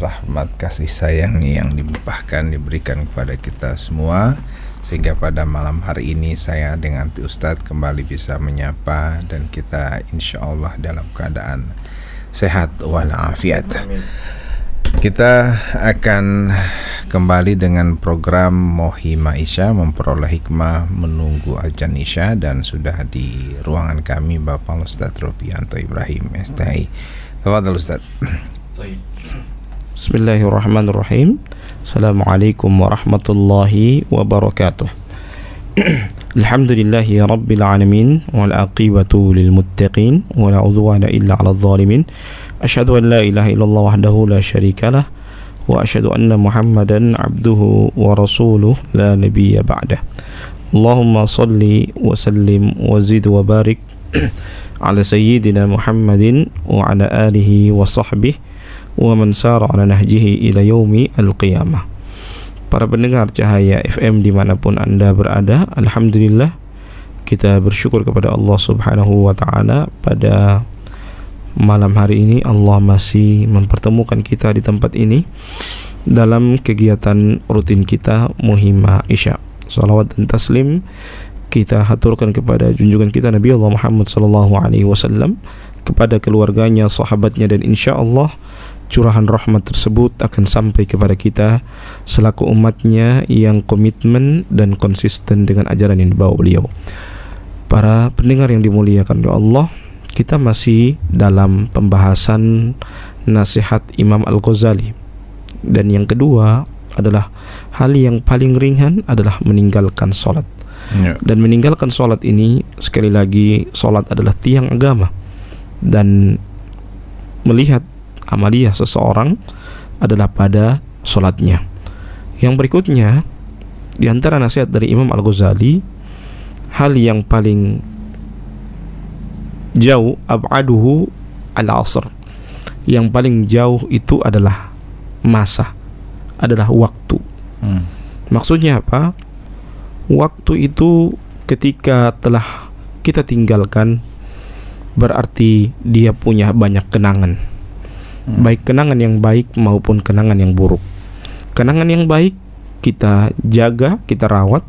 rahmat kasih sayang yang diberikan kepada kita semua, sehingga pada malam hari ini saya dengan Ustadz kembali bisa menyapa dan kita insya Allah dalam keadaan sehat walafiat. Kita akan kembali dengan program Mohima Isya, memperoleh hikmah menunggu azan Isya, dan sudah di ruangan kami Bapak Ustadz Ropianto Ibrahim STI. Tafadhal Ustadz. Bismillahirrahmanirrahim. Assalamualaikum warahmatullahi wabarakatuh. Alhamdulillahi rabbil alamin, wal aqibatu lil muttaqin, wala udwana illa 'alal zalimin. Asyhadu an la ilaha illallah wahdahu la syarikalah, wa asyhadu anna Muhammadan 'abduhu wa rasuluh la nabiyya ba'dah. Allahumma salli wa sallim wa zid wa barik ala sayyidina Muhammadin wa ala alihi wa sahbihi wa man sara ala nahjihi ila yaumi al-qiyamah. Para pendengar Cahaya FM dimanapun Anda berada, alhamdulillah kita bersyukur kepada Allah Subhanahu wa ta'ala. Pada malam hari ini Allah masih mempertemukan kita di tempat ini dalam kegiatan rutin kita Mohima Isya. Salawat dan taslim kita haturkan kepada junjungan kita Nabi Allah Muhammad SAW, kepada keluarganya, sahabatnya, dan insya Allah curahan rahmat tersebut akan sampai kepada kita selaku umatnya yang komitmen dan konsisten dengan ajaran yang dibawa beliau. Para pendengar yang dimuliakan oleh Allah, kita masih dalam pembahasan nasihat Imam Al-Ghazali, dan yang kedua adalah hal yang paling ringan adalah meninggalkan sholat. Dan meninggalkan sholat ini, sekali lagi, sholat adalah tiang agama, dan melihat amaliyah seseorang adalah pada sholatnya. Yang berikutnya, di antara nasihat dari Imam Al-Ghazali, hal yang paling jauh, ab'aduhu al-asr, yang paling jauh itu adalah masa, adalah waktu. Maksudnya apa? Waktu itu ketika telah kita tinggalkan, berarti dia punya banyak kenangan, baik kenangan yang baik maupun kenangan yang buruk. Kenangan yang baik kita jaga, kita rawat.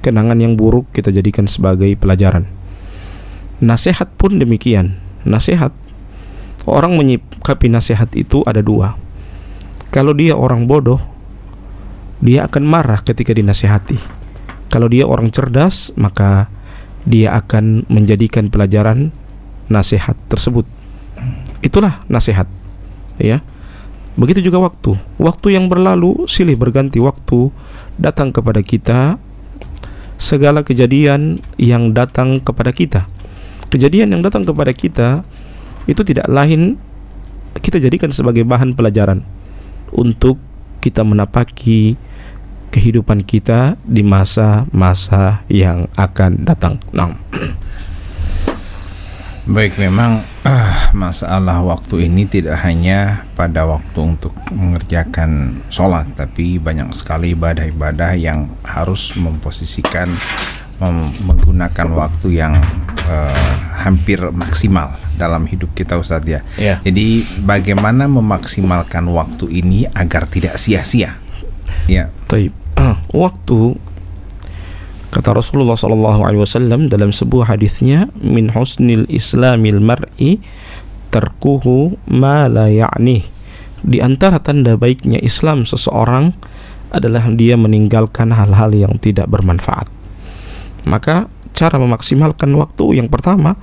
Kenangan yang buruk kita jadikan sebagai pelajaran. Nasihat pun demikian. Nasihat, orang menyikapi nasihat itu ada dua. Kalau dia orang bodoh, dia akan marah ketika dinasihati. Kalau dia orang cerdas, maka dia akan menjadikan pelajaran nasihat tersebut. Itulah nasihat, ya. Begitu juga waktu yang berlalu silih berganti waktu datang kepada kita. Segala kejadian yang datang kepada kita, kejadian yang datang kepada kita itu tidak lain kita jadikan sebagai bahan pelajaran untuk kita menapaki kehidupan kita di masa-masa yang akan datang. Baik, memang masalah waktu ini tidak hanya pada waktu untuk mengerjakan sholat, tapi banyak sekali ibadah-ibadah yang harus memposisikan menggunakan waktu yang hampir maksimal dalam hidup kita, Ustadz, ya. Jadi bagaimana memaksimalkan waktu ini agar tidak sia-sia? Ya. Waktu, kata Rasulullah SAW dalam sebuah hadisnya, min husnil islamil mar'i tarkuhu ma la ya'nih. Di antara tanda baiknya Islam seseorang adalah dia meninggalkan hal-hal yang tidak bermanfaat. Maka cara memaksimalkan waktu, yang pertama,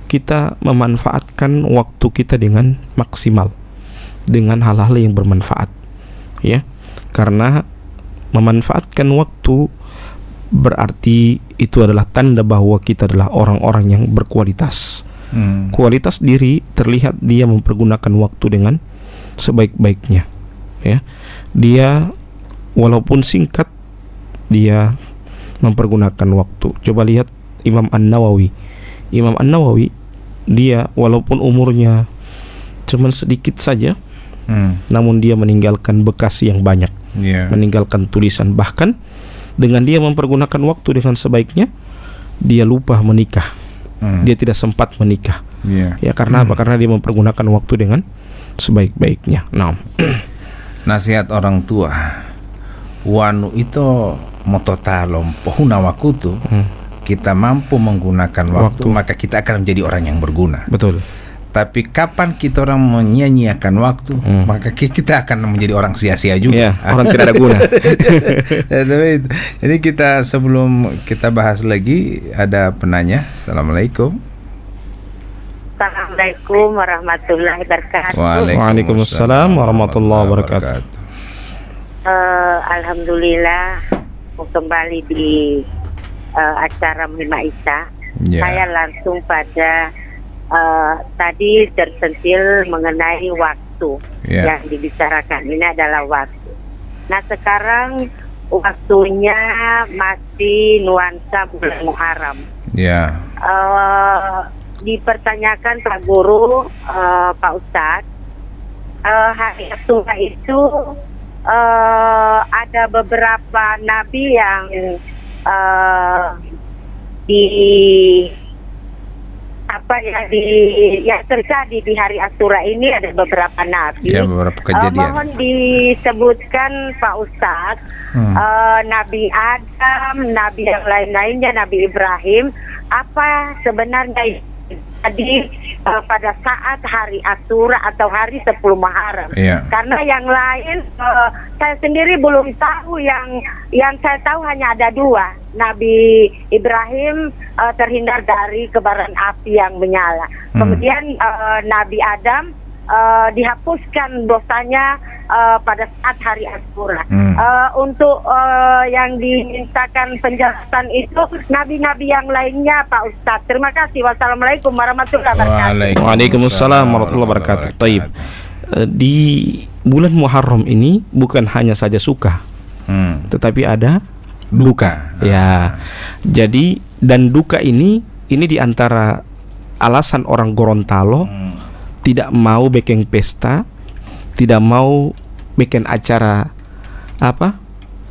kita memanfaatkan waktu kita dengan maksimal, dengan hal-hal yang bermanfaat, ya. Karena memanfaatkan waktu berarti itu adalah tanda bahwa kita adalah orang-orang yang berkualitas. Kualitas diri terlihat dia mempergunakan waktu dengan sebaik-baiknya, ya. Dia walaupun singkat, dia mempergunakan waktu. Coba lihat Imam An-Nawawi. Imam An-Nawawi, dia walaupun umurnya cuma sedikit saja, namun dia meninggalkan bekas yang banyak, meninggalkan tulisan. Bahkan dengan dia mempergunakan waktu dengan sebaiknya, dia lupa menikah. Dia tidak sempat menikah. Ya, karena apa? Karena dia mempergunakan waktu dengan sebaik-baiknya. Nah, Nasihat orang tua. Wanu itu mototalom pohuna wakutu. Kita mampu menggunakan waktu, maka kita akan menjadi orang yang berguna. Betul. Tapi kapan kita orang menyia-nyiakan waktu, maka kita akan menjadi orang sia-sia juga. Orang tidak ada guna. Jadi kita sebelum kita bahas lagi, ada penanya. Assalamualaikum. Assalamualaikum warahmatullahi wabarakatuh. Waalaikumsalam warahmatullahi wabarakatuh. Alhamdulillah kembali di acara Mima Isa. Saya langsung pada tadi tersentil mengenai waktu yang dibicarakan. Ini adalah waktu. Nah sekarang waktunya masih nuansa bulan Muharram. Dipertanyakan Pak Guru, Pak Ustadz, hari Asyura itu ada beberapa nabi yang yang terjadi di hari Asyura ini. Ada beberapa nabi. Beberapa kejadian. Mohon disebutkan Pak Ustadz, Nabi Adam, nabi yang lain-lainnya, Nabi Ibrahim, apa sebenarnya jadi pada saat hari Asyura atau hari 10 Muharram. Karena yang lain saya sendiri belum tahu. Yang saya tahu hanya ada 2. Nabi Ibrahim terhindar dari kebaran api yang menyala. Kemudian Nabi Adam dihapuskan dosanya pada saat hari Asyura. Untuk yang dimintakan penjelasan itu nabi-nabi yang lainnya Pak Ustadz. Terima kasih. Wassalamualaikum warahmatullahi wabarakatuh. Waalaikumsalam warahmatullahi wabarakatuh. Taib. Di bulan Muharram ini bukan hanya saja suka, tetapi ada duka. Ya. Jadi dan duka ini diantara alasan orang Gorontalo tidak mau bikin pesta, tidak mau bikin acara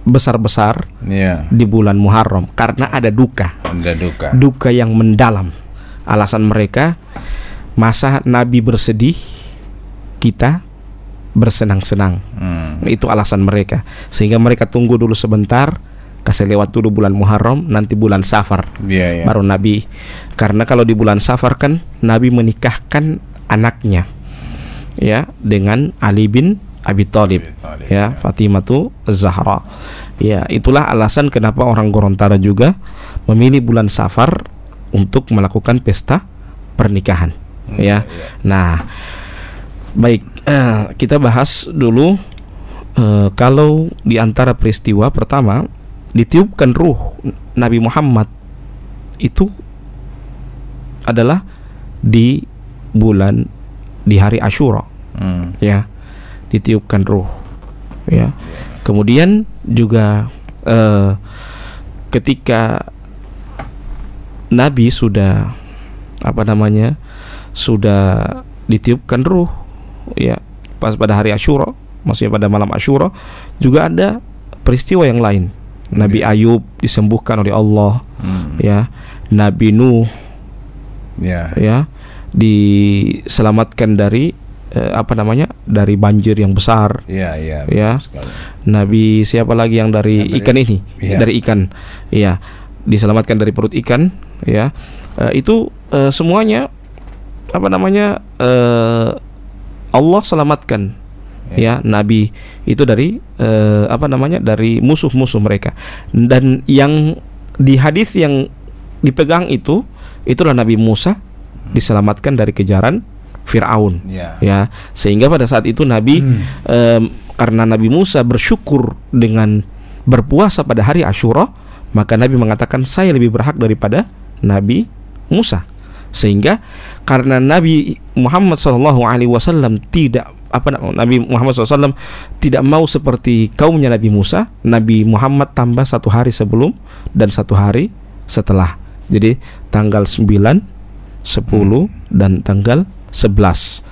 besar-besar di bulan Muharram karena ada duka. Duka yang mendalam. Alasan mereka, masa Nabi bersedih, kita bersenang-senang. Itu alasan mereka. Sehingga mereka tunggu dulu sebentar, kasih lewat dulu bulan Muharram, nanti bulan Safar baru Nabi. Karena kalau di bulan Safar kan Nabi menikahkan anaknya dengan Ali bin Abi Thalib, Fatimatu Zahra. Itulah alasan kenapa orang Gorontalo juga memilih bulan Safar untuk melakukan pesta pernikahan. Nah, baik, kita bahas dulu kalau di antara peristiwa pertama ditiupkan ruh Nabi Muhammad itu adalah di hari Asyura. Ditiupkan ruh. Kemudian juga ketika Nabi sudah sudah ditiupkan ruh, pas pada hari Asyura, maksudnya pada malam Asyura, juga ada peristiwa yang lain. Nabi Ayub disembuhkan oleh Allah, Nabi Nuh diselamatkan dari dari banjir yang besar. Nabi siapa lagi yang dari ikan ini? Dari ikan. Diselamatkan dari perut ikan. Itu semuanya Allah selamatkan. Nabi itu dari dari musuh-musuh mereka. Dan yang di hadis yang dipegang itulah Nabi Musa diselamatkan dari kejaran Fir'aun. Sehingga pada saat itu Nabi karena Nabi Musa bersyukur dengan berpuasa pada hari Asyura, maka Nabi mengatakan saya lebih berhak daripada Nabi Musa. Sehingga karena Nabi Muhammad SAW Nabi Muhammad SAW tidak mau seperti kaumnya Nabi Musa, Nabi Muhammad tambah 1 hari sebelum dan 1 hari setelah. Jadi tanggal 9, 10 dan tanggal 11.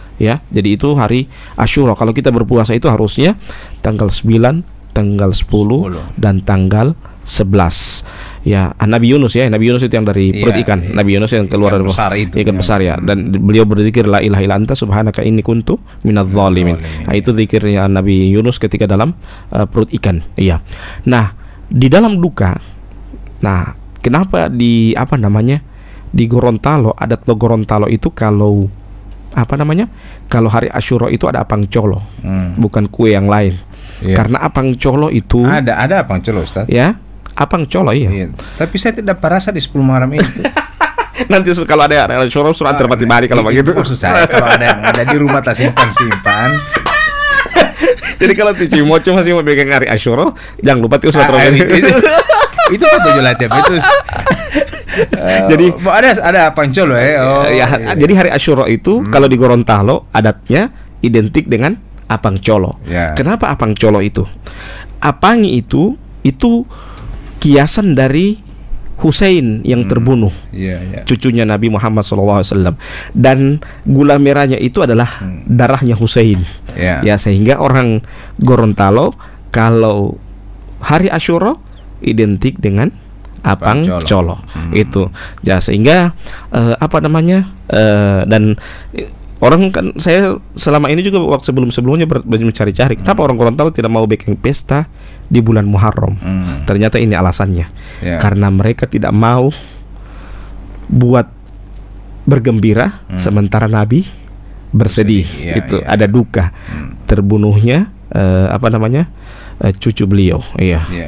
Jadi itu hari Asyura. Kalau kita berpuasa itu harusnya tanggal 9, tanggal 10 dan tanggal 11. Ya, Nabi Yunus ya, Nabi Yunus itu yang dari perut ikan. Nabi Yunus yang keluar dari ikan besar ya. Dan beliau berzikir la ilaha illa anta subhanaka inni kuntu minadz zalimin. Nah, itu zikirnya Nabi Yunus ketika dalam perut ikan. Iya. Nah, di dalam duka. Nah, kenapa di di Gorontalo, adat Gorontalo itu kalau kalau hari Asyura itu ada apang colo, bukan kue yang lain. Karena apang colo itu ada apang colo, Ustaz. Ya, apang colo iya. Tapi saya tidak merasa di 10 Muharram itu. Nanti kalau ada Asyura surat terpati balik kalau begitu. Maksud saya kalau ada yang ada di rumah tak simpan. Jadi kalau Cimo masih mau bikin hari Asyura, jangan lupa tuh surat itu betul tiap itu. Jadi ada pancolo ya. Jadi hari Asyura itu kalau di Gorontalo adatnya identik dengan apang colo. Kenapa apang colo itu? Apangi itu kiasan dari Husain yang terbunuh, cucunya Nabi Muhammad SAW. Dan gula merahnya itu adalah darahnya Husain. Ya, sehingga orang Gorontalo kalau hari Asyura identik dengan apang colo. Itu ya, sehingga dan orang kan, saya selama ini juga waktu sebelumnya mencari-cari kenapa orang Gorontalo tidak mau bikin pesta di bulan Muharram. Ternyata ini alasannya, karena mereka tidak mau buat bergembira sementara Nabi bersedih. Ada duka terbunuhnya cucu beliau,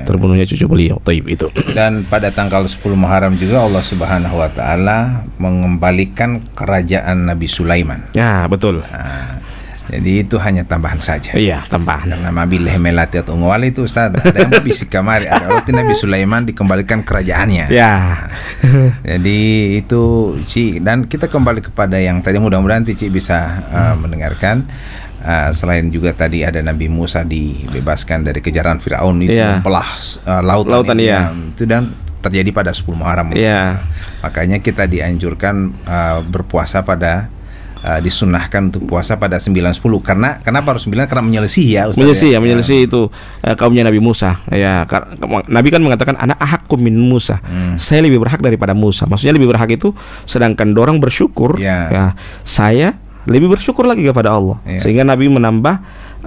terbunuhnya cucu beliau. Taib itu. Dan pada tanggal 10 Muharram juga Allah Subhanahu wa taala mengembalikan kerajaan Nabi Sulaiman. Ya, betul. Jadi itu hanya tambahan saja. Iya, tambahan. Karena mabileh melati atau ngwali itu, Ustaz, ada yang bisik kamari, ada roti Nabi Sulaiman dikembalikan kerajaannya. Ya. Jadi itu Ci, dan kita kembali kepada yang tadi, mudah-mudahan Ci bisa mendengarkan. Selain juga tadi ada Nabi Musa dibebaskan dari kejaran Firaun itu, membelah lautan itu, dan terjadi pada 10 Muharram. Makanya kita dianjurkan berpuasa pada disunahkan untuk puasa pada 9-10. Kenapa harus 9? Karena menyelesih ya, Ustaz. Menyelesih itu kaumnya Nabi Musa. Ya, Nabi kan mengatakan anak ahakku min Musa. Saya lebih berhak daripada Musa. Maksudnya lebih berhak itu sedangkan dorang bersyukur, ya saya lebih bersyukur lagi kepada Allah. Sehingga Nabi menambah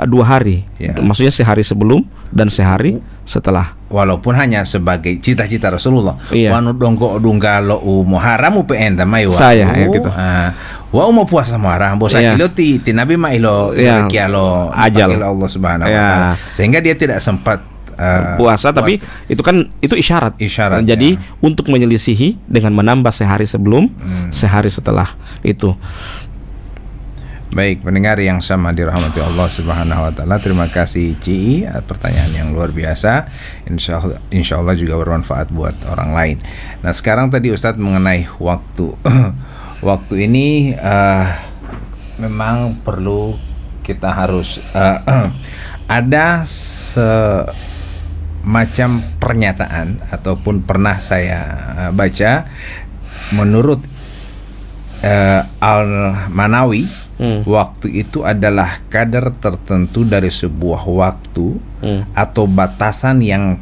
2 hari. Maksudnya sehari sebelum dan sehari setelah. Walaupun hanya sebagai cita-cita Rasulullah. Wanu dongko dunggalo Muharram peenta mayu. Saya gitu. Wa mau puasa Muharram, bosa kilo ti Nabi ma ilo kialo ajal Allah Subhanahu wa taala. Sehingga dia tidak sempat puasa, tapi itu isyarat. Jadi untuk menyelisihi dengan menambah sehari sebelum, sehari setelah itu. Baik, pendengar yang sama dirahmati Allah Subhanahu wa taala, terima kasih Ci, pertanyaan yang luar biasa. Insya Allah juga bermanfaat buat orang lain. Nah, sekarang tadi Ustadz mengenai waktu. Waktu ini memang perlu kita harus ada semacam pernyataan ataupun pernah saya baca menurut Al-Manawi. Waktu itu adalah kadar tertentu dari sebuah waktu atau batasan yang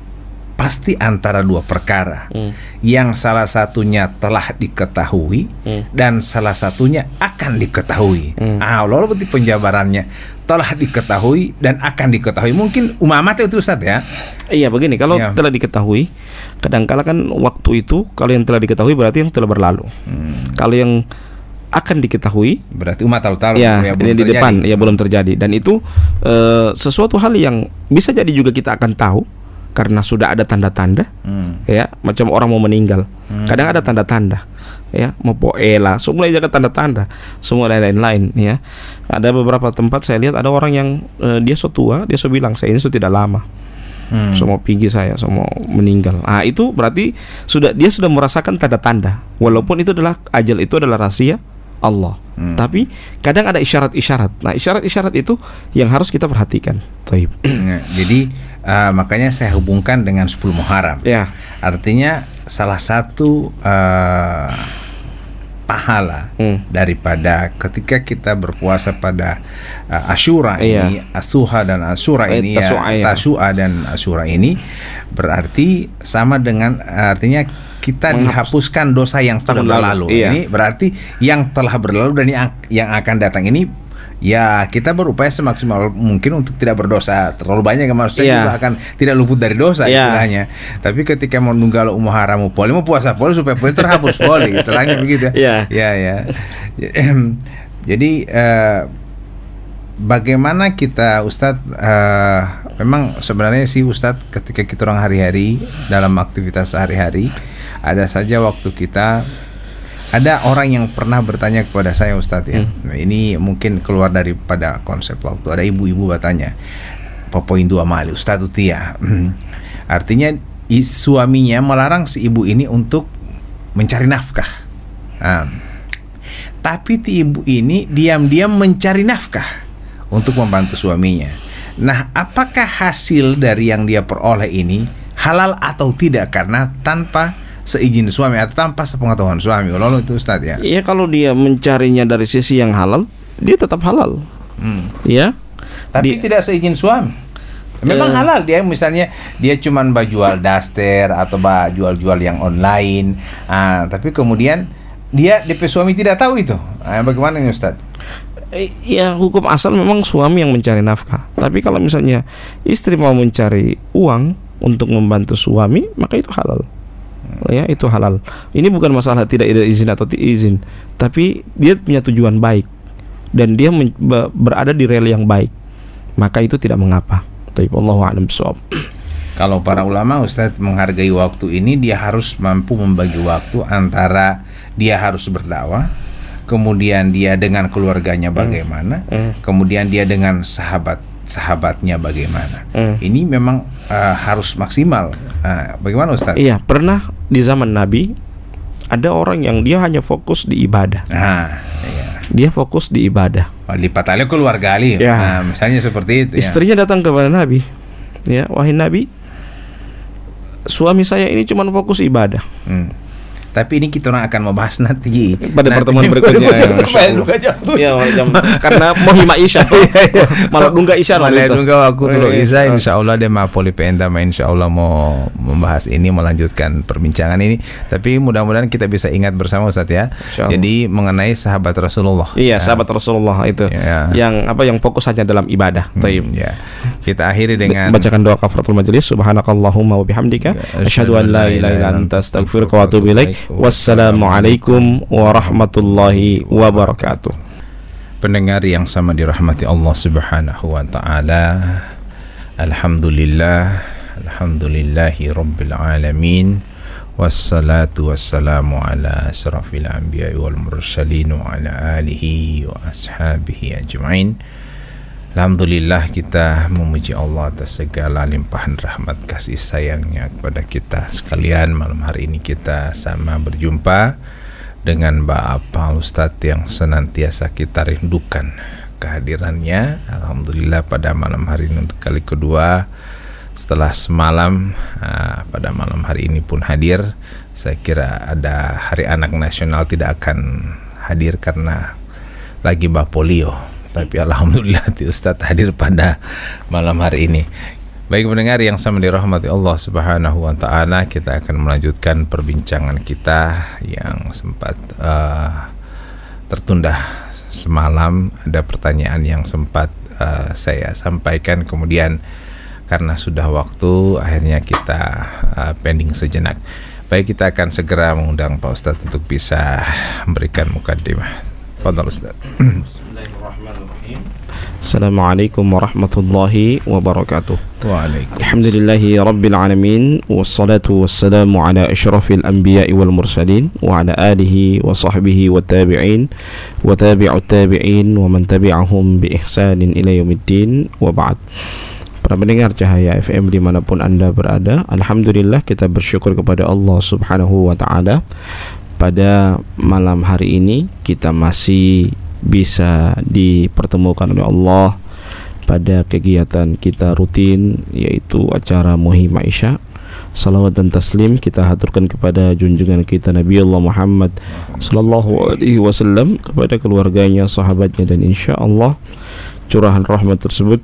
pasti antara 2 perkara, yang salah satunya telah diketahui dan salah satunya akan diketahui. Lalu berarti penjabarannya telah diketahui dan akan diketahui. Mungkin umamat itu, Ustaz, ya. Iya, begini, kalau telah diketahui, kadangkala kan waktu itu kalau yang telah diketahui berarti yang telah berlalu. Kalau yang akan diketahui berarti umat tahu ini di depan belum terjadi, dan itu sesuatu hal yang bisa jadi juga kita akan tahu karena sudah ada tanda-tanda. Macam orang mau meninggal, kadang ada tanda-tanda, mau poela, semua jaga tanda-tanda, semua lain-lain. Ada beberapa tempat saya lihat ada orang yang dia so tua, dia so bilang saya ini so tidak lama, semua pergi saya, semua meninggal. Itu berarti dia sudah merasakan tanda-tanda, walaupun itu adalah ajal, itu adalah rahasia Allah. Tapi kadang ada isyarat-isyarat. Nah, isyarat-isyarat itu yang harus kita perhatikan. Taib. Jadi makanya saya hubungkan dengan 10 Muharram. Ya. Artinya salah satu pahala daripada ketika kita berpuasa pada Asyura ini, Asuha dan Asyura ini, Tasu'a dan Asyura ini, berarti sama dengan artinya kita dihapuskan dosa yang sudah berlalu. Ini berarti yang telah berlalu dan yang akan datang ini, ya kita berupaya semaksimal mungkin untuk tidak berdosa terlalu banyak, maksudnya juga akan tidak luput dari dosa istilahnya. Tapi ketika mau nunggal haramu poli, mau puasa poli supaya poli terhapus poli, istilahnya begitu ya. Jadi bagaimana kita Ustadz, memang sebenarnya sih Ustadz, ketika kita orang hari-hari dalam aktivitas sehari-hari, ada saja waktu kita. Ada orang yang pernah bertanya kepada saya Ustadz ya, ini mungkin keluar daripada konsep waktu. Ada ibu-ibu bertanya, popoin dua mali Ustadz Utia. Artinya suaminya melarang si ibu ini untuk mencari nafkah. Tapi si ibu ini diam-diam mencari nafkah untuk membantu suaminya. Nah, apakah hasil dari yang dia peroleh ini halal atau tidak karena tanpa seizin suami atau tanpa sepengetahuan suami? Lalu itu Ustaz ya. Iya, kalau dia mencarinya dari sisi yang halal, dia tetap halal. Ya. Tapi tidak seizin suami. Memang halal dia, misalnya dia cuman jual daster atau jual-jual yang online. Tapi kemudian dia DP suami tidak tahu itu. Bagaimana ini Ustaz? Ya, hukum asal memang suami yang mencari nafkah. Tapi kalau misalnya istri mau mencari uang untuk membantu suami, maka itu halal. Ya, itu halal. Ini bukan masalah tidak ada izin atau izin, tapi dia punya tujuan baik dan dia berada di rel yang baik, maka itu tidak mengapa. Wallahu a'lam bishawab. Kalau para ulama Ustaz menghargai waktu ini, dia harus mampu membagi waktu antara dia harus berdakwah, kemudian dia dengan keluarganya bagaimana, kemudian dia dengan sahabatnya bagaimana. Ini memang harus maksimal. Bagaimana Ustaz? Iya, pernah di zaman Nabi ada orang yang dia hanya fokus di ibadah. Dia fokus di ibadah. Lipat alih keluarga alih. Misalnya seperti itu. Istrinya datang kepada Nabi. Ya, wahai Nabi, suami saya ini cuma fokus ibadah. Tapi ini kita orang akan membahas nanti pada pertemuan berikutnya. Ya, karena mau hima isya tuh. Malah dunga isya malah dunga waktu tuh isya. Insyaallah dia mau poli penda, insyaallah mau membahas ini, melanjutkan perbincangan ini. Tapi mudah-mudahan kita bisa ingat bersama Ustaz ya. Jadi mengenai sahabat Rasulullah. Iya, sahabat Rasulullah itu yang fokus hanya dalam ibadah. Baik. Kita akhiri dengan bacakan doa kafaratul majelis. Subhanakallahumma wa bihamdika asyhadu an la ilaha illa anta astaghfiruka wa atubu ilaik. Wassalamualaikum warahmatullahi wabarakatuh. Pendengar yang sama dirahmati Allah Subhanahu wa taala. Alhamdulillahi rabbil alamin. Wassalatu wassalamu ala asrafil anbiya'i wal mursalin wa ala alihi wa ashabihi ajma'in. Alhamdulillah, kita memuji Allah atas segala limpahan rahmat kasih sayangnya kepada kita sekalian. Malam hari ini kita sama berjumpa dengan Bapak Ustadz yang senantiasa kita rindukan kehadirannya. Alhamdulillah pada malam hari ini untuk kali kedua setelah semalam, pada malam hari ini pun hadir. Saya kira ada Hari Anak Nasional tidak akan hadir karena lagi bapolio. Tapi alhamdulillah Ustadz hadir pada malam hari ini. Baik pendengar yang sama dirahmati Allah Subhanahu wa taala, kita akan melanjutkan perbincangan kita yang sempat tertunda semalam. Ada pertanyaan yang sempat saya sampaikan, kemudian karena sudah waktu akhirnya kita pending sejenak. Baik, kita akan segera mengundang Pak Ustadz untuk bisa memberikan mukaddimah. Fadhal Ustadz. Assalamualaikum warahmatullahi wabarakatuh. Waalaikumsalam. Alhamdulillahi rabbil alamin, wassalatu wassalamu ala asyrafil anbiya'i wal mursalin wa ala alihi wa sahbihi wa tabi'in wa tabi'ut tabi'in wa man tabi'ahum bi ihsanin ila yaumiddin wa ba'd. Para pendengar Cahaya FM dimanapun Anda berada, alhamdulillah kita bersyukur kepada Allah Subhanahu wa ta'ala. Pada malam hari ini kita masih bisa dipertemukan oleh Allah pada kegiatan kita rutin, yaitu acara Muhim Aisyah. salawat dan taslim kita haturkan kepada junjungan kita Nabi Allah Muhammad sallallahu alaihi wasallam, kepada keluarganya, sahabatnya, dan insyaallah curahan rahmat tersebut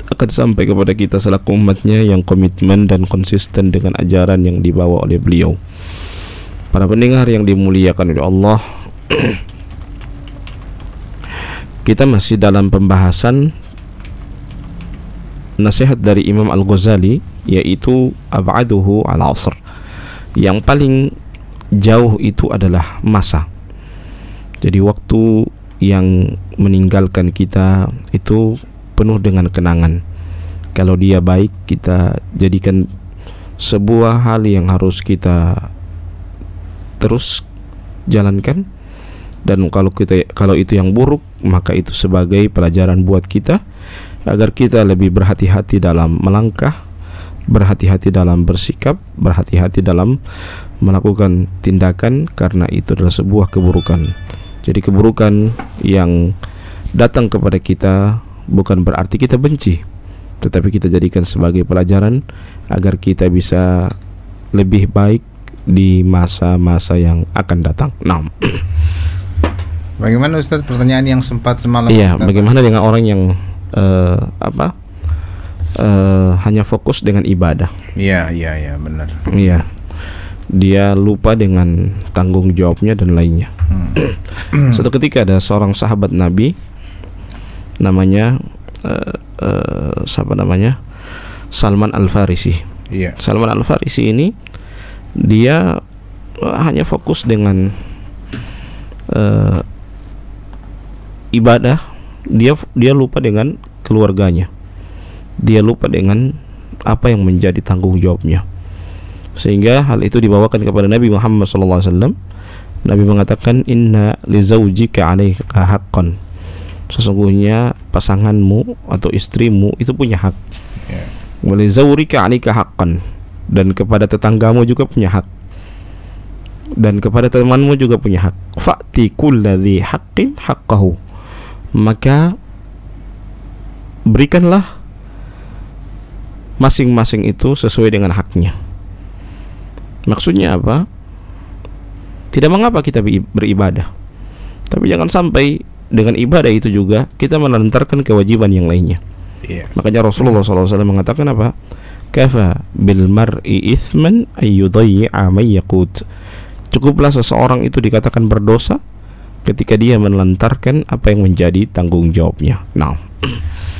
akan sampai kepada kita selaku umatnya yang komitmen dan konsisten dengan ajaran yang dibawa oleh beliau. Para pendengar yang dimuliakan oleh Allah, kita masih dalam pembahasan nasihat dari Imam Al-Ghazali, yaitu ab'aduhu al-asr. Yang paling jauh itu adalah masa. Jadi waktu yang meninggalkan kita itu penuh dengan kenangan. Kalau dia baik, kita jadikan sebuah hal yang harus kita terus jalankan, dan kalau itu yang buruk, maka itu sebagai pelajaran buat kita agar kita lebih berhati-hati dalam melangkah, berhati-hati dalam bersikap, berhati-hati dalam melakukan tindakan, karena itu adalah sebuah keburukan. Jadi keburukan yang datang kepada kita bukan berarti kita benci, tetapi kita jadikan sebagai pelajaran agar kita bisa lebih baik di masa-masa yang akan datang. Nah, bagaimana Ustaz pertanyaan yang sempat semalam? Iya, bagaimana dengan orang yang hanya fokus dengan ibadah? Iya, benar. Iya, dia lupa dengan tanggung jawabnya dan lainnya. Suatu ketika ada seorang sahabat Nabi, namanya Salman Al-Farisi. Iya. Salman Al-Farisi ini dia hanya fokus dengan ibadah. Dia lupa dengan keluarganya. Dia lupa dengan apa yang menjadi tanggung jawabnya. Sehingga hal itu dibawakan kepada Nabi Muhammad SAW. Nabi mengatakan, inna li zawjika 'alaika haqqan. Sesungguhnya pasanganmu atau istrimu itu punya hak. Wa li zawrika 'alaika haqqan. Dan kepada tetanggamu juga punya hak, dan kepada temanmu juga punya hak. Fa'ti kulladzi haqqin haqqahu. Maka berikanlah masing-masing itu sesuai dengan haknya. Maksudnya apa? Tidak mengapa kita beribadah, tapi jangan sampai dengan ibadah itu juga kita melantarkan kewajiban yang lainnya. Makanya Rasulullah SAW mengatakan apa? Kafa bil mar'i ithman ayyudayyi'a may yaqut. Cukuplah seseorang itu dikatakan berdosa ketika dia menelantarkan apa yang menjadi tanggung jawabnya. Nah,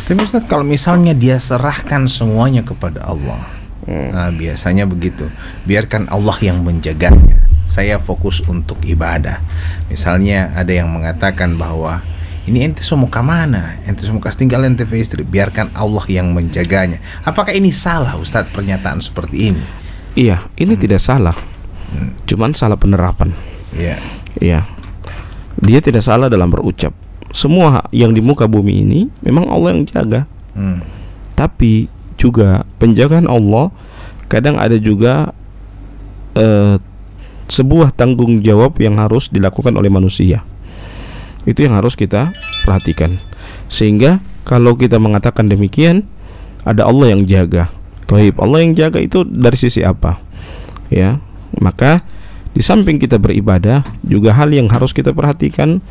tapi Ustaz, kalau misalnya dia serahkan semuanya kepada Allah, nah, biasanya begitu, biarkan Allah yang menjaganya, saya fokus untuk ibadah. Misalnya ada yang mengatakan bahwa ini ente semua kemana, ente semua kasih tinggal ente istri, biarkan Allah yang menjaganya. Apakah ini salah Ustaz pernyataan seperti ini? Iya, ini tidak salah, cuman salah penerapan. Iya, dia tidak salah dalam berucap. Semua yang di muka bumi ini memang Allah yang jaga. Tapi juga penjagaan Allah kadang ada juga sebuah tanggung jawab yang harus dilakukan oleh manusia. Itu yang harus kita perhatikan. Sehingga kalau kita mengatakan demikian, ada Allah yang jaga. Thaib, Allah yang jaga itu dari sisi apa? Ya, maka di samping kita beribadah, juga hal yang harus kita perhatikan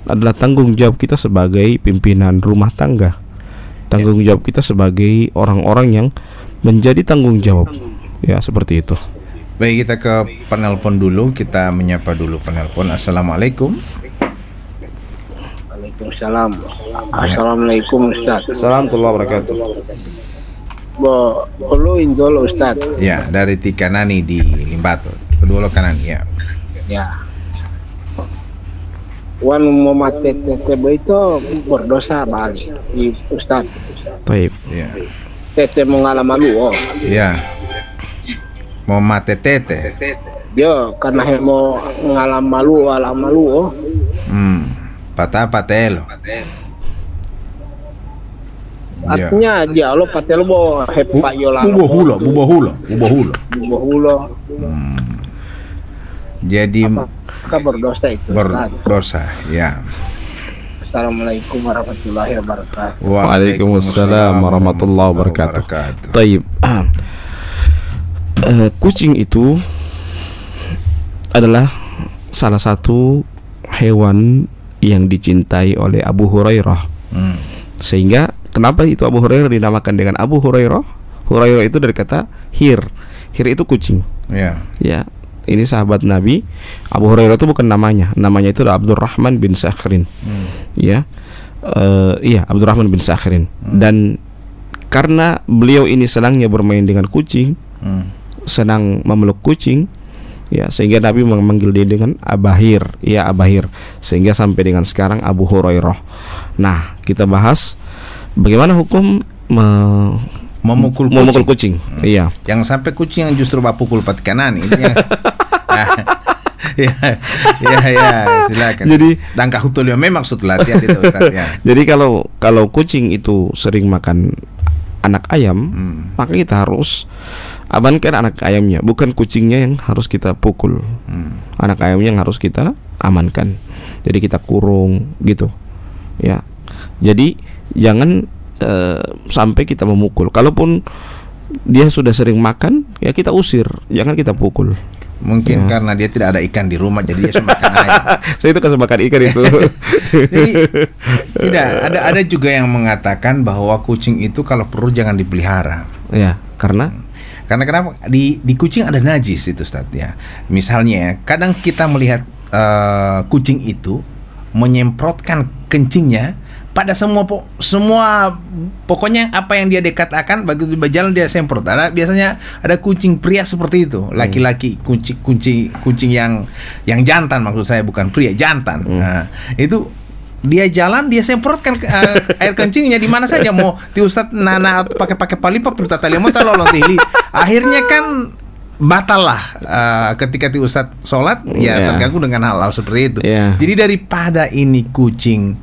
adalah tanggung jawab kita sebagai pimpinan rumah tangga. Tanggung jawab kita sebagai orang-orang yang menjadi tanggung jawab. Ya, seperti itu. Baik, kita ke penelpon dulu. Kita menyapa dulu penelpon. Assalamualaikum. Waalaikumsalam. Assalamualaikum Ustaz. Assalamualaikum warahmatullahi wabarakatuh. Perlu indol Ustaz. Ya, dari Tikanani di Limbato. Kedua kanan, ya. Ya. Wan memate tete itu berdosa balik, Ustaz. Baik. Ya. Tete mengalami lu. Ya. Mau mate tete. Dia karena mau mengalami malu Patah patelo. Artinya dia lo patelo bo hepa yola. Buboh hula. Jadi Apakah berdosa itu? berdosa, ya. Assalamualaikum warahmatullahi wabarakatuh. Waalaikumsalam warahmatullahi wabarakatuh. Baik. Kucing itu adalah salah satu hewan yang dicintai oleh Abu Hurairah. Sehingga kenapa itu Abu Hurairah dinamakan dengan Abu Hurairah? Hurairah itu dari kata hir. Hir itu kucing. Ya, ini sahabat Nabi. Abu Hurairah itu bukan namanya. Namanya itu Abdurrahman bin Sakhrin. Ya, iya, Abdurrahman bin Sakhrin. Dan karena beliau ini senangnya bermain dengan kucing, senang memeluk kucing, ya, sehingga Nabi memanggil dia dengan Abahir, ya Abahir, sehingga sampai dengan sekarang Abu Hurairah. Nah, kita bahas bagaimana hukum memukul kucing. Iya. Jangan sampai kucing yang justru pukul pati kanan ini. Ya, silakan. Jadi dangka hutulio memang maksud latihan itu Ustaz ya. Jadi kalau kucing itu sering makan anak ayam, maka kita harus amankan anak ayamnya, bukan kucingnya yang harus kita pukul. Anak ayamnya yang harus kita amankan. Jadi kita kurung gitu. Ya. Jadi jangan sampai kita memukul. Kalaupun dia sudah sering makan, ya kita usir, jangan kita pukul. Mungkin karena dia tidak ada ikan di rumah, jadi dia makan ayam. Saya itu kasih makan ikan itu. Jadi tidak ada juga yang mengatakan bahwa kucing itu kalau perlu jangan dipelihara. Ya, karena kenapa di kucing ada najis itu Ustaz ya. Misalnya kadang kita melihat kucing itu menyemprotkan kencingnya pada semua pokoknya apa yang dia dekatkan begitu berjalan dia semprot. Biasanya ada kucing pria seperti itu, laki-laki, kucing yang jantan, maksud saya bukan pria, jantan. Nah, itu dia jalan dia semprotkan air kencingnya di mana saja, mau di Ustaz nana pakai palipap tata lemon talolong tihli. Akhirnya kan batal lah ketika di Ustaz sholat terganggu dengan hal-hal seperti itu. Jadi daripada ini kucing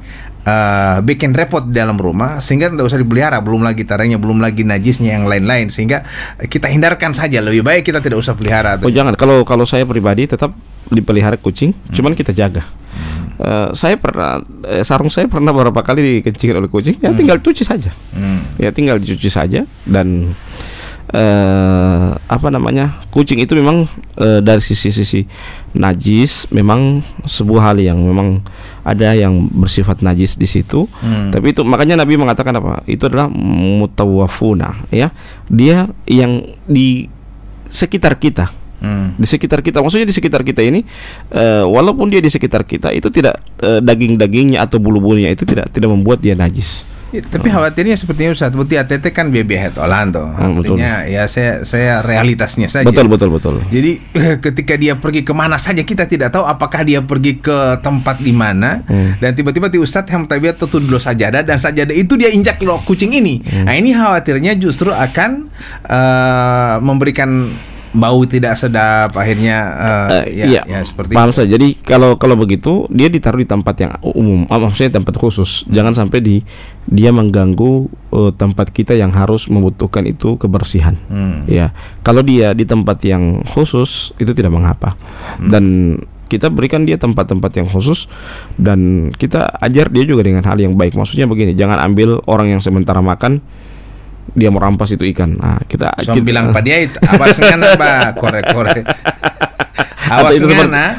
bikin repot di dalam rumah, sehingga tidak usah dipelihara, belum lagi tarangnya, belum lagi najisnya yang lain-lain, sehingga kita hindarkan saja, lebih baik kita tidak usah pelihara. Jangan, kalau saya pribadi tetap dipelihara kucing, cuman kita jaga. Saya pernah sarung saya pernah beberapa kali dikencingin oleh kucing, ya tinggal cuci saja. Ya tinggal dicuci saja. Dan kucing itu memang dari sisi najis memang sebuah hal yang memang ada yang bersifat najis di situ. Tapi itu makanya Nabi mengatakan apa? Itu adalah mutawafuna, ya. Dia yang di sekitar kita. Di sekitar kita, maksudnya di sekitar kita ini, walaupun dia di sekitar kita itu tidak daging-dagingnya atau bulu-bulunya itu tidak membuat dia najis. Ya, tapi khawatirnya sepertinya Ustaz Buti ATT kan biaya Orlando. Artinya ya saya realitasnya saja. Betul. Jadi ketika dia pergi kemana saja kita tidak tahu apakah dia pergi ke tempat di mana dan tiba-tiba di Ustaz yang tabiat tutup dulu sajadah dan sajadah itu dia injak loh kucing ini. Nah ini khawatirnya justru akan memberikan bau tidak sedap akhirnya seperti paham itu. Jadi kalau begitu dia ditaruh di tempat yang umum, maksudnya tempat khusus. Jangan sampai dia mengganggu tempat kita yang harus membutuhkan itu kebersihan. Ya, kalau dia di tempat yang khusus itu tidak mengapa. Dan kita berikan dia tempat-tempat yang khusus dan kita ajar dia juga dengan hal yang baik. Maksudnya begini, jangan ambil orang yang sementara makan dia mau rampas itu ikan. Nah, kita bilang pada dia itu awasnya apa korek.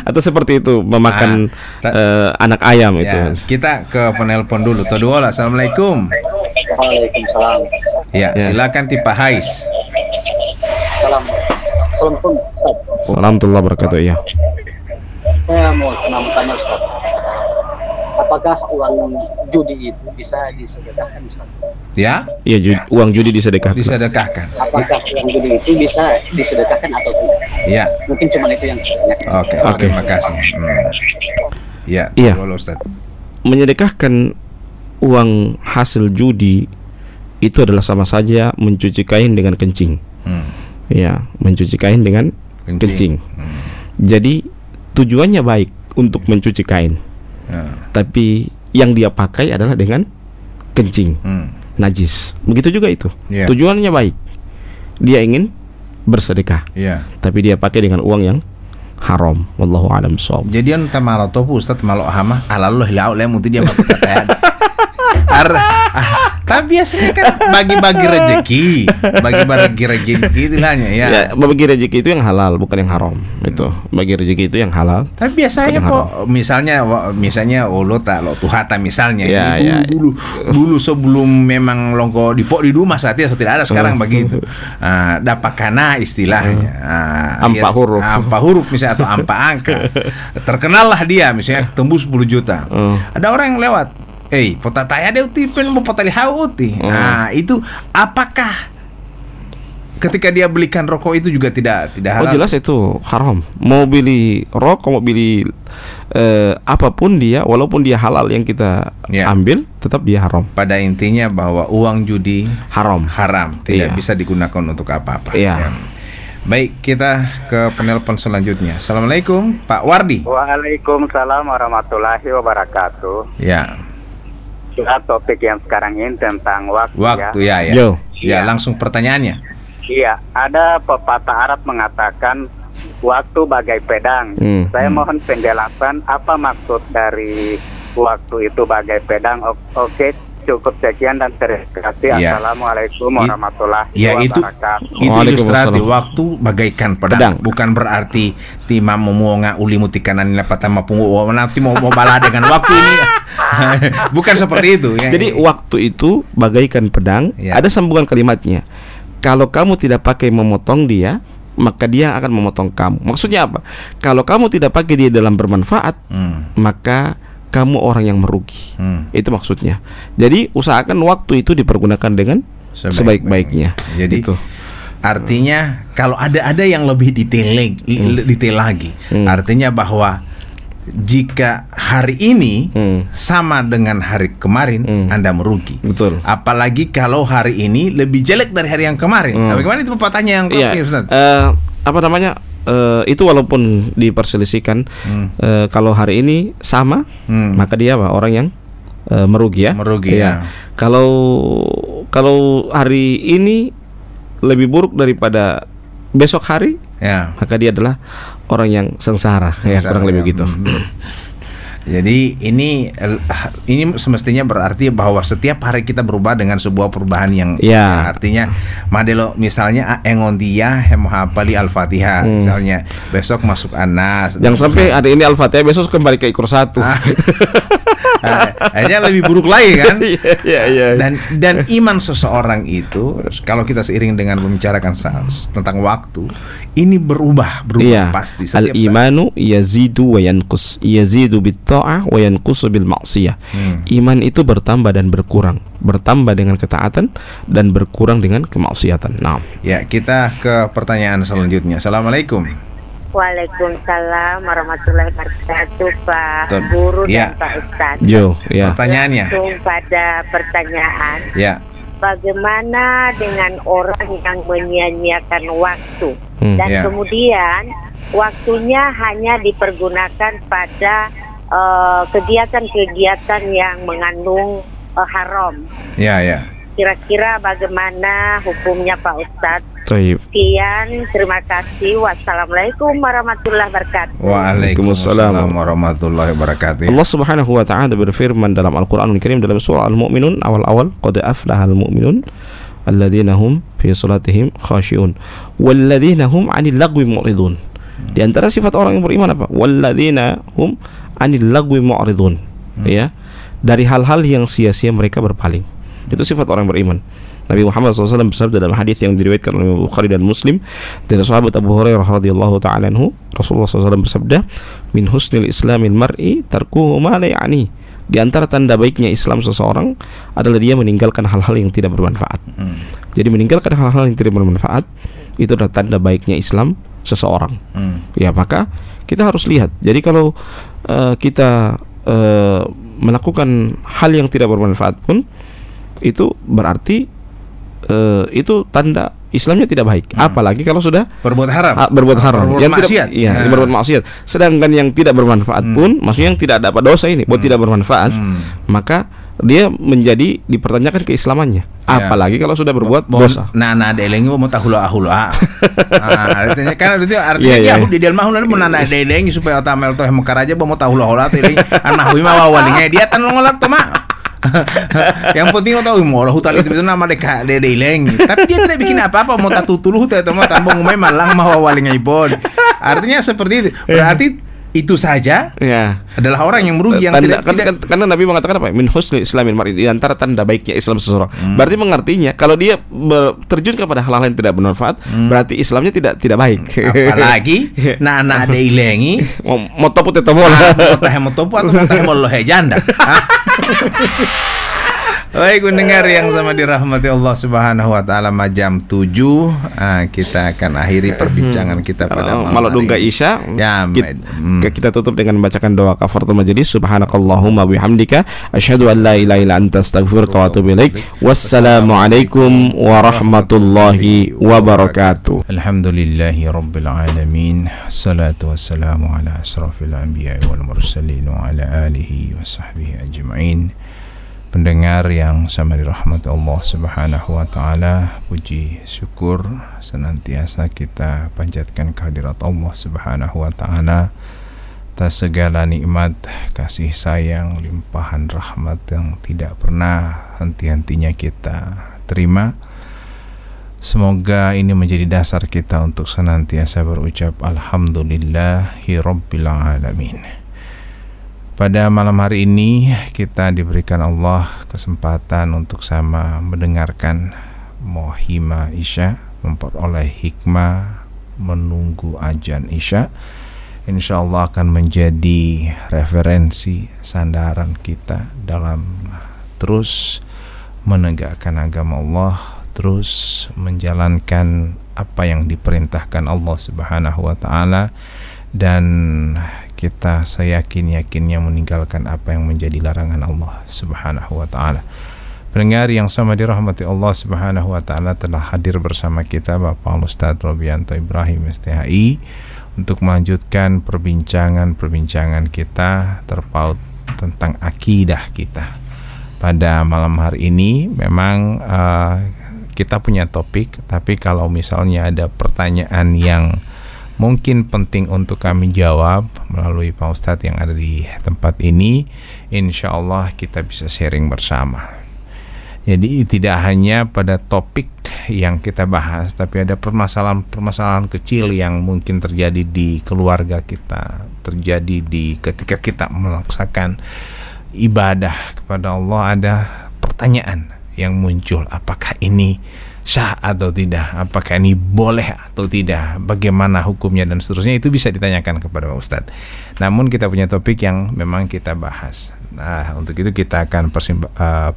Atau seperti itu memakan anak ayam itu. Kita ke penelpon dulu. Todola, assalamualaikum. Waalaikumsalam. Ya, silakan Tipa Hais. Assalamualaikum. Warahmatullahi wabarakatuh. Ya. Saya mau tanya Ustaz, apakah uang judi itu bisa disedekahkan Ustaz? Ya? Iya, uang judi disedekahkan. Apakah uang judi itu bisa disedekahkan atau tidak? Ya. Mungkin cuma itu yang saya Oke. Terima kasih. Ya, iya. Ustaz. Menyedekahkan uang hasil judi itu adalah sama saja mencuci kain dengan kencing. Ya, mencuci kain dengan kencing. Jadi tujuannya baik untuk mencuci kain. Tapi yang dia pakai adalah dengan kencing. Najis. Begitu juga itu. Tujuannya baik. Dia ingin bersedekah. Tapi dia pakai dengan uang yang haram. Wallahu a'lam bishawab. Jadian tamalo topu Ustaz malo hama alallah lau le muti dia matu katayan. Tapi biasanya kan bagi-bagi rezeki istilahnya ya. Ya, bagi rezeki itu yang halal, bukan yang haram. Itu bagi rezeki itu yang halal. Tapi biasanya kok misalnya lo tuhata misalnya ya, dulu sebelum memang longko dipok di rumah saat itu tidak ada sekarang begitu. Dapat kana istilahnya. Ampa huruf misalnya atau ampa angka. Terkenal lah dia misalnya tembus 10 juta. Ada orang yang lewat, potataya deh uti pen mau potali hauti. Nah, itu apakah ketika dia belikan rokok itu juga tidak halal? Oh, jelas itu haram. Mau beli rokok, mau beli apapun dia, walaupun dia halal yang kita ambil, tetap dia haram. Pada intinya bahwa uang judi haram, tidak bisa digunakan untuk apa-apa. Ya. Baik, kita ke penelpon selanjutnya. Assalamualaikum, Pak Wardi. Waalaikumsalam warahmatullahi wabarakatuh. Ya. Topik yang sekarang ini tentang waktu ya. Yo. Ya, langsung pertanyaannya. Iya, ada pepatah Arab mengatakan waktu bagai pedang. Saya mohon penjelasan apa maksud dari waktu itu bagai pedang. Oke, cukup sekian dan terima kasih. Assalamualaikum warahmatullahi wabarakatuh. Itu ilustrasi waktu bagaikan pedang. Bukan berarti timah memuonga uli mutikanan patama pungu nanti mau bala dengan waktu ini. Bukan seperti itu ya. Jadi waktu itu bagaikan pedang. Ada sambungan kalimatnya. Kalau kamu tidak pakai memotong dia, maka dia akan memotong kamu. Maksudnya apa? Kalau kamu tidak pakai dia dalam bermanfaat, maka kamu orang yang merugi. Itu maksudnya. Jadi usahakan waktu itu dipergunakan dengan sebaik-baiknya. Jadi itu artinya kalau ada yang lebih detail lagi. Artinya bahwa jika hari ini sama dengan hari kemarin, Anda merugi. Betul. Apalagi kalau hari ini lebih jelek dari hari yang kemarin. Bagaimana itu pepatahnya yang Ustaz? Itu walaupun diperselisihkan, kalau hari ini sama, maka dia orang yang merugi ya. Kalau hari ini lebih buruk daripada besok hari, maka dia adalah orang yang sengsara kurang lebih begitu. Jadi ini semestinya berarti bahwa setiap hari kita berubah dengan sebuah perubahan yang artinya madelo misalnya engon dia hapali Al-Fatihah misalnya besok masuk Anas. Jangan sampai hari ini Al-Fatihah besok kembali ke ikor 1. Akhirnya lebih buruk lagi kan. Iya. Dan iman seseorang itu kalau kita seiring dengan membicarakan tentang waktu ini berubah pasti setiap al-imanu yazidu wa yanqus, yazidu bit ta'ah wa yanqusu bil ma'siyah. Iman itu bertambah dan berkurang dengan ketaatan dan berkurang dengan kemaksiatan. Nah, ya, kita ke pertanyaan selanjutnya. Assalamualaikum. Waalaikumsalam warahmatullahi wabarakatuh, Pak Guru dan Pak Ustadz. Pertanyaannya. Langsung pada pertanyaan. Bagaimana dengan orang yang menyia-nyiakan waktu dan kemudian waktunya hanya dipergunakan pada kegiatan-kegiatan yang mengandung haram. Kira-kira bagaimana hukumnya Pak Ustadz? Sekian, terima kasih. Wassalamualaikum warahmatullahi wabarakatuh. Waalaikumsalam warahmatullahi wabarakatuh. Allah Subhanahu wa taala berfirman dalam Al-Qur'anul Karim dalam surah Al-Mu'minun awal-awal, qad aflahal mu'minun alladzina hum fi salatihim khashi'un walladzina hum 'anil lagwi mu'ridun. Di antara sifat orang yang beriman apa? Walladzina hum 'anil lagwi mu'ridun. Dari hal-hal yang sia-sia mereka berpaling. Itu sifat orang beriman. Nabi Muhammad SAW bersabda dalam hadis yang diriwayatkan oleh Bukhari dan Muslim dari sahabat Abu Hurairah radhiyallahu taala anhu, Rasulullah SAW bersabda, "Min husnil islamil mar'i tarkuhu ma la ya'ni." Di antara tanda baiknya Islam seseorang adalah dia meninggalkan hal-hal yang tidak bermanfaat. Jadi meninggalkan hal-hal yang tidak bermanfaat itu adalah tanda baiknya Islam seseorang. Maka kita harus lihat. Jadi kalau kita melakukan hal yang tidak bermanfaat pun itu berarti itu tanda Islamnya tidak baik. Apalagi kalau sudah berbuat haram, yang maksiat. Berbuat maksiat. Sedangkan yang tidak bermanfaat pun, maksudnya yang tidak dapat dosa ini, buat tidak bermanfaat, maka dia menjadi dipertanyakan keislamannya. Apalagi kalau sudah berbuat dosa. Nah delengi mau tahula. Artinya kan artinya di dalam mahun mau nana delengi supaya otamel toh mekaraja mau tahula atau delengi anak hui mau walingai dia tan ngolak tuh mak. Yang penting lo tahu mau hutan itu nama deka delengi. Tapi dia tidak bikin apa-apa mau tatutuluh atau mau tambah ngumai malang mau walingai bod. Artinya seperti itu. Berarti itu saja adalah orang yang merugi yang tidak karena Nabi mengatakan apa? Min husni islamil mar'i, di antara tanda baiknya Islam seseorang. Berarti mengartinya kalau dia terjun kepada hal-hal yang tidak bermanfaat, berarti Islamnya tidak baik. Apalagi na deilengi mau topu tetemo atau janda. Baik pendengar yang sama dirahmati Allah Subhanahu wa taala, jam 7 kita akan akhiri perbincangan kita pada malam hari. Isya. Ya, kita tutup dengan membacakan doa kafaratul majelis. Subhanakallahumma bihamdika asyhadu an la ilaha illa anta astaghfiruka wa atubu ilaik. Wassalamualaikum warahmatullahi wabarakatuh. Alhamdulillahi rabbil alamin. Salatu wassalamu ala asrafil anbiya'i wal mursalin wa ala alihi wa sahbihi ajma'in. Pendengar yang sama dirahmati Allah Subhanahu wa taala, puji syukur senantiasa kita panjatkan kehadirat Allah Subhanahu wa taala atas segala nikmat, kasih sayang, limpahan rahmat yang tidak pernah henti-hentinya kita terima. Semoga ini menjadi dasar kita untuk senantiasa berucap alhamdulillahi rabbil alamin. Pada malam hari ini kita diberikan Allah kesempatan untuk sama mendengarkan Mohima Isya, memperoleh hikmah menunggu azan Isya. Insya Allah akan menjadi referensi sandaran kita dalam terus menegakkan agama Allah, terus menjalankan apa yang diperintahkan Allah Subhanahu wa taala, dan kita seyakin-yakinnya meninggalkan apa yang menjadi larangan Allah Subhanahu wa taala. Pendengar yang sama dirahmati Allah Subhanahu wa taala, telah hadir bersama kita Bapak Ustaz Robianto Ibrahim STHI untuk melanjutkan perbincangan kita terpaut tentang akidah kita. Pada malam hari ini memang kita punya topik, tapi kalau misalnya ada pertanyaan yang mungkin penting untuk kami jawab melalui Pak Ustadz yang ada di tempat ini, insya Allah kita bisa sharing bersama. Jadi tidak hanya pada topik yang kita bahas, tapi ada permasalahan kecil yang mungkin terjadi di keluarga kita, terjadi ketika kita melaksanakan ibadah kepada Allah. Ada pertanyaan yang muncul, apakah ini sah atau tidak, apakah ini boleh atau tidak, bagaimana hukumnya dan seterusnya, itu bisa ditanyakan kepada Pak Ustadz. Namun kita punya topik yang memang kita bahas. Nah, untuk itu kita akan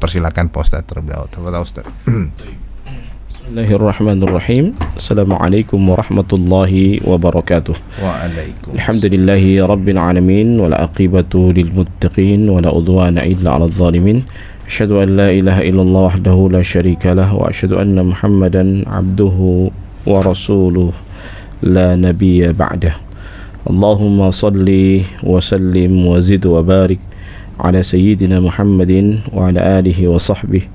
persilakan Pak Ustadz terlebih dahulu. Pak Ustadz. Bismillahirrahmanirrahim. Assalamualaikum warahmatullahi wabarakatuh. Waalaikumsalam. Alhamdulillahi rabbil alamin, wal aqibatu lil muttaqin, wala udwana illa 'alal zalimin. Asyhadu an la ilaha illallah wahdahu la syarika lah, wa asyhadu anna Muhammadan abduhu wa rasuluh la nabiyya ba'dah. Allahumma salli wa sallim wa zid wa barik ala sayyidina Muhammadin wa ala alihi wa sahbihi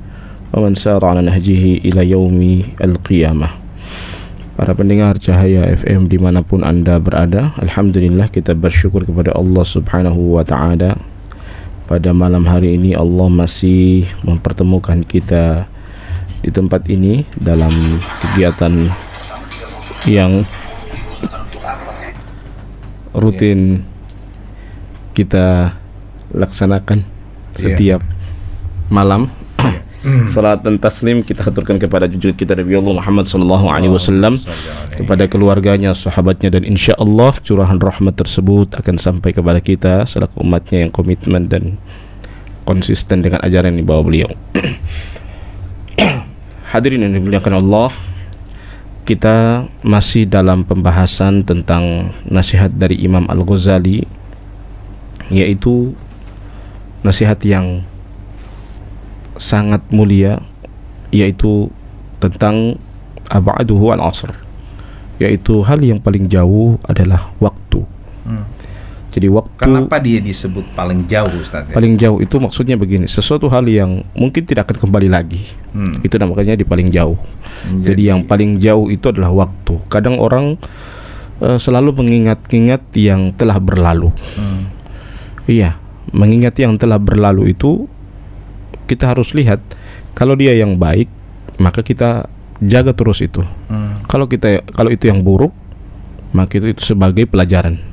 wa man sara ala nahjihi ila yaumi al-qiyamah. Para pendengar Cahaya FM dimanapun Anda berada, alhamdulillah kita bersyukur kepada Allah Subhanahu wa ta'ala. Pada malam hari ini Allah masih mempertemukan kita di tempat ini dalam kegiatan yang rutin kita laksanakan setiap malam. Salat dan taslim kita haturkan kepada junjungan kita Nabi Allah Muhammad sallallahu alaihi wasallam, kepada keluarganya, sahabatnya, dan insyaallah curahan rahmat tersebut akan sampai kepada kita selaku umatnya yang komitmen dan konsisten dengan ajaran yang dibawa beliau. Hadirin yang dimuliakan Allah, kita masih dalam pembahasan tentang nasihat dari Imam Al-Ghazali, yaitu nasihat yang sangat mulia, yaitu tentang ab'aduhu al-asr, yaitu hal yang paling jauh adalah waktu. Jadi waktu Kenapa dia disebut paling jauh, Ustaz? paling jauh itu maksudnya begini, sesuatu hal yang mungkin tidak akan kembali lagi. Itu namanya di paling jauh. Jadi yang paling jauh itu adalah waktu. Kadang orang selalu mengingat-ingat yang telah berlalu. Iya, mengingat yang telah berlalu itu kita harus lihat kalau dia yang baik, maka kita jaga terus itu. Kalau itu yang buruk, maka itu sebagai pelajaran.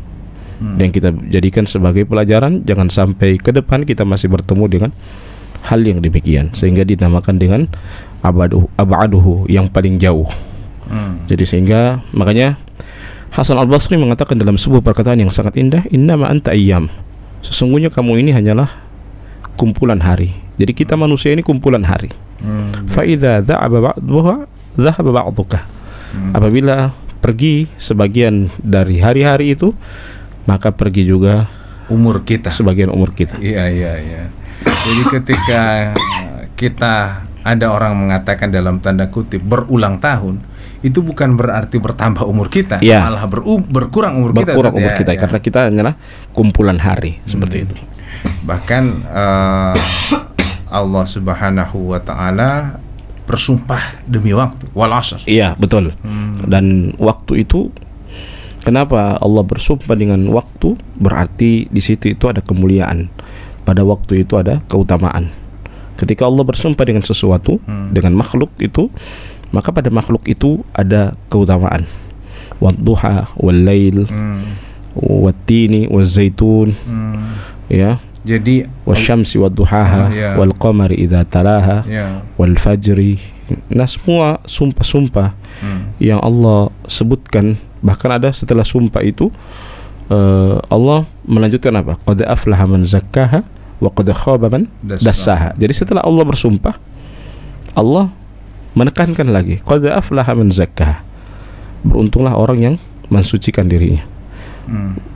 Dan kita jadikan sebagai pelajaran, jangan sampai ke depan kita masih bertemu dengan hal yang demikian, sehingga dinamakan dengan abaduhu, yang paling jauh. Jadi sehingga makanya Hasan Al-Basri mengatakan dalam sebuah perkataan yang sangat indah, innama anta ayyam, sesungguhnya kamu ini hanyalah kumpulan hari. Jadi kita manusia ini kumpulan hari. Fa idza dhahaba ba'dhuha dhahaba ba'dhuka. Apabila pergi sebagian dari hari-hari itu, maka pergi juga Umur kita. sebagian umur kita. Iya. Jadi ketika kita ada orang mengatakan dalam tanda kutip berulang tahun, itu bukan berarti bertambah umur kita, malah berkurang umur kita. Berkurang umur kita, karena kita hanyalah kumpulan hari seperti itu. Bahkan Allah Subhanahu wa taala bersumpah demi waktu, wal 'ashr. Iya, betul. Dan waktu itu, kenapa Allah bersumpah dengan waktu? Berarti di situ itu ada kemuliaan. Pada waktu itu ada keutamaan. Ketika Allah bersumpah dengan sesuatu, dengan makhluk itu, maka pada makhluk itu ada keutamaan. Wadduha, wal-lail, wat-tini, waz-zaitun. Ya. Jadi wasyamsi wadduhaha, wal qamari idza talaha, wal fajri. Nah, semua sumpah-sumpah yang Allah sebutkan. Bahkan ada setelah sumpah itu Allah melanjutkan apa? Qad aflaha man zakkaha wa qad khaba man dassaha. Jadi setelah Allah bersumpah, Allah menekankan lagi, qad aflaha man zakkaha. Beruntunglah orang yang mensucikan dirinya.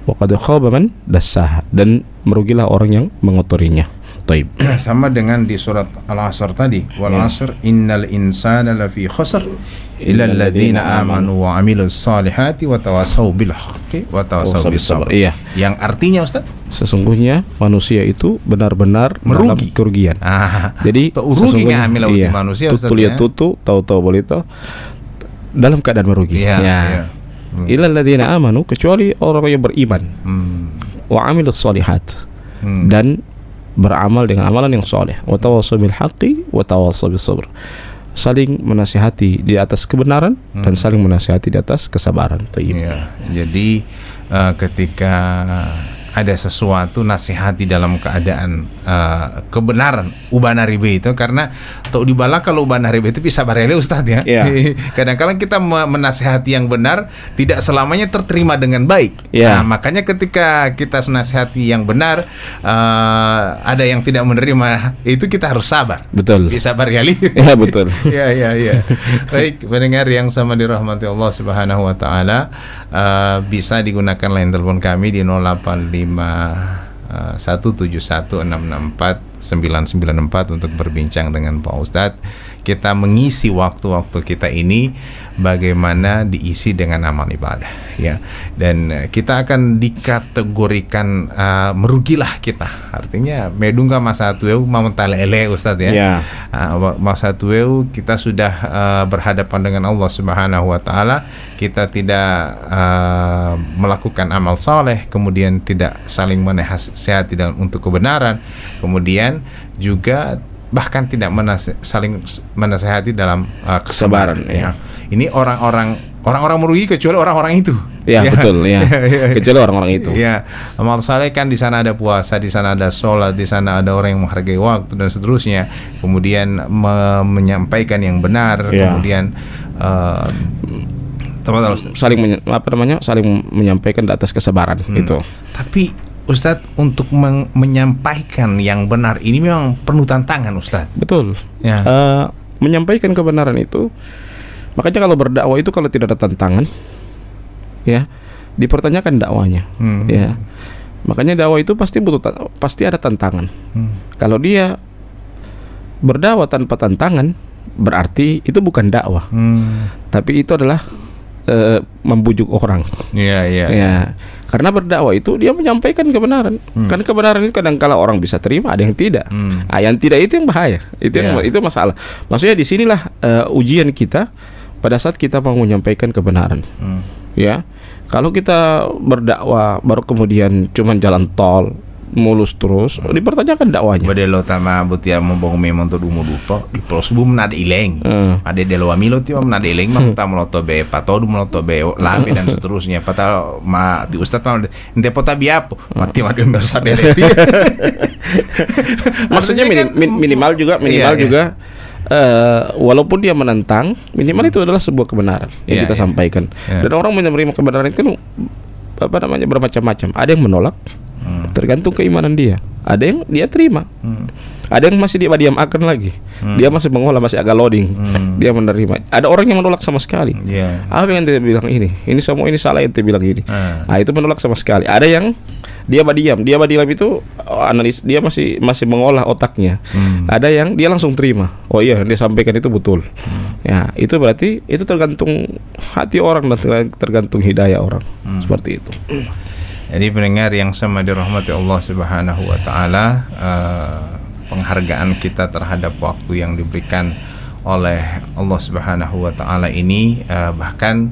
Wa qad khaba man dassaha, dan merugilah orang yang mengotorinya. Taib. Sama dengan di surat Al-'Asr tadi, wal 'asr innal insana lafi khusr illa alladziina amanu wa 'amilus solihati wa tawassaw bil haqqi wa tawassaw bis sabr. Iya. Yang artinya, Ustaz, sesungguhnya manusia itu benar-benar merugi, dalam kerugian. Jadi rugi ngamil manusia, Ustaz, tutu tutu tahu-tahu boleh dalam keadaan merugi. Illa alladziina amanu, kecuali orang yang beriman. Wa 'amilus solihat, dan beramal dengan amalan yang soleh. Wa tawassaw bil haqqi wa tawassaw bis sabr. Saling menasihati di atas kebenaran dan saling menasihati di atas kesabaran. Jadi ketika ada sesuatu nasihati dalam keadaan kebenaran ubana ribe itu, karena tau dibala kalau ubana ribe itu bisa barele, Ustaz, ya. Kadang-kadang kita menasihati yang benar tidak selamanya terterima dengan baik. Nah, makanya ketika kita nasihati yang benar ada yang tidak menerima, itu kita harus sabar. Betul. Bisa barele. Iya, betul. Iya. Baik, pendengar yang sama dirahmati Allah Subhanahu wa taala, bisa digunakan line telepon kami di 085-171-664-994 untuk berbincang dengan Pak Ustadz. Kita mengisi waktu-waktu kita ini bagaimana diisi dengan amal ibadah, ya. Dan kita akan dikategorikan merugilah kita. Artinya medungga masa tueu mamentalele, Ustadz, ya. Masa tueu kita sudah berhadapan dengan Allah Subhanahu wa taala, kita tidak melakukan amal soleh, kemudian tidak saling menasihati untuk kebenaran, kemudian juga bahkan tidak saling menasihati dalam kesabaran. Ya. Ini orang-orang merugi kecuali orang-orang itu. Betul. Kecuali orang-orang itu. Amal saleh kan di sana ada puasa, di sana ada sholat, di sana ada orang yang menghargai waktu dan seterusnya. Kemudian menyampaikan yang benar, kemudian saling menyampaikan di atas kesabaran itu. Tapi Ustadz, untuk menyampaikan yang benar ini memang penuh tantangan, Ustadz. Betul. Menyampaikan kebenaran itu, makanya kalau berdakwah itu kalau tidak ada tantangan, ya, dipertanyakan dakwanya. Ya, makanya dakwah itu pasti ada tantangan. Kalau dia berdakwah tanpa tantangan, berarti itu bukan dakwah, tapi itu adalah membujuk orang. Karena berdakwah itu dia menyampaikan kebenaran. Karena kebenaran itu kadang-kala orang bisa terima, ada yang tidak. Yang tidak itu yang bahaya. Itu masalah. Maksudnya di sinilah ujian kita pada saat kita mau menyampaikan kebenaran. Ya. Kalau kita berdakwah baru kemudian cuman jalan tol mulus terus, dipertanyakan dakwahnya. Badelo tama butia membong memang to dumo dupo di prosbu menade ileng. Ade delo amilo ti menade ileng mah ta meloto be patodu meloto be labe dan seterusnya. Patal ma di ustaz mah ente pota biapo mati made bersabeleti. Maksudnya minimal juga walaupun dia menentang, minimal itu adalah sebuah kebenaran yang kita sampaikan. Dan orang menerima kebenaran itu kan bermacam-macam. Ada yang menolak, tergantung keimanan dia. Ada yang dia terima. Ada yang masih dia diam akan lagi. Dia masih mengolah, masih agak loading. Dia menerima. Ada orang yang menolak sama sekali. Apa yang dia bilang ini semua ini salah yang dia bilang ini. Itu menolak sama sekali. Ada yang dia diam itu analis, dia masih mengolah otaknya. Ada yang dia langsung terima. Oh iya, dia sampaikan itu betul. Ya, itu berarti itu tergantung hati orang dan tergantung hidayah orang. Seperti itu. Jadi pendengar yang sama dirahmati Allah Subhanahu wa taala, penghargaan kita terhadap waktu yang diberikan oleh Allah Subhanahu wa taala ini bahkan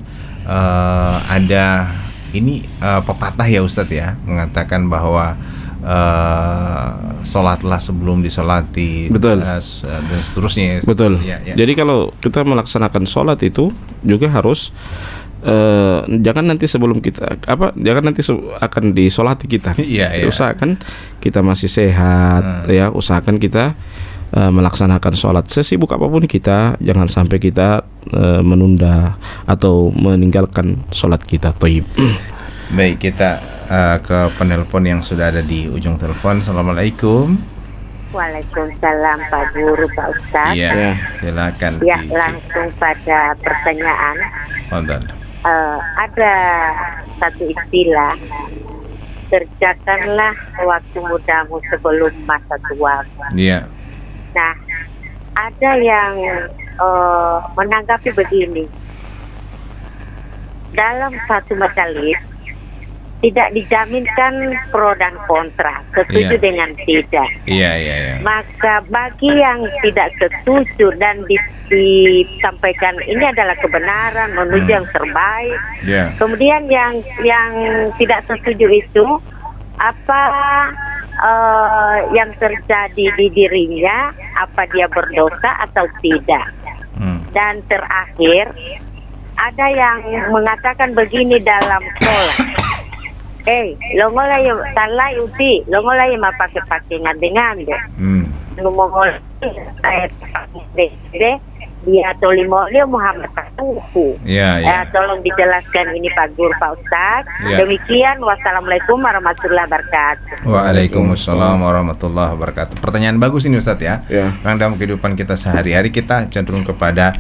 ada ini pepatah ya Ustadz ya, mengatakan bahwa sholatlah sebelum disolati. Betul. Dan seterusnya. Betul. Ya. Jadi kalau kita melaksanakan sholat itu juga harus jangan nanti sebelum kita jangan nanti akan disolati kita. Usahakan kita masih sehat, ya. Usahakan kita melaksanakan sholat sesibuk apapun kita, jangan sampai kita menunda atau meninggalkan sholat kita. Thayyib. Baik, kita ke penelpon yang sudah ada di ujung telepon. Assalamualaikum. Waalaikumsalam Pak Guru, Pak Ustaz. Iya, silakan. Ya, langsung pada pertanyaan. Ada satu istilah, kerjakanlah waktu mudamu sebelum masa tua. Iya. Nah, ada yang menanggapi begini, dalam satu majelis tidak dijaminkan pro dan kontra, setuju dengan tidak. Iya. Maka bagi yang tidak setuju dan disampaikan ini adalah kebenaran menuju yang terbaik. Kemudian yang tidak setuju itu apa yang terjadi di dirinya, apa dia berdosa atau tidak. Dan terakhir ada yang mengatakan begini dalam sholat. Longolay talay uti, longolay mapake-pake ngade-ngade. Ngomong dia tolimolio Muhammad Tuhu. Tolong dijelaskan ini Pak Guru, Pak Ustaz. Demikian, wassalamualaikum warahmatullahi wabarakatuh. Waalaikumsalam warahmatullahi wabarakatuh. Pertanyaan bagus ini Ustaz ya. Karena dalam kehidupan kita sehari-hari kita cenderung kepada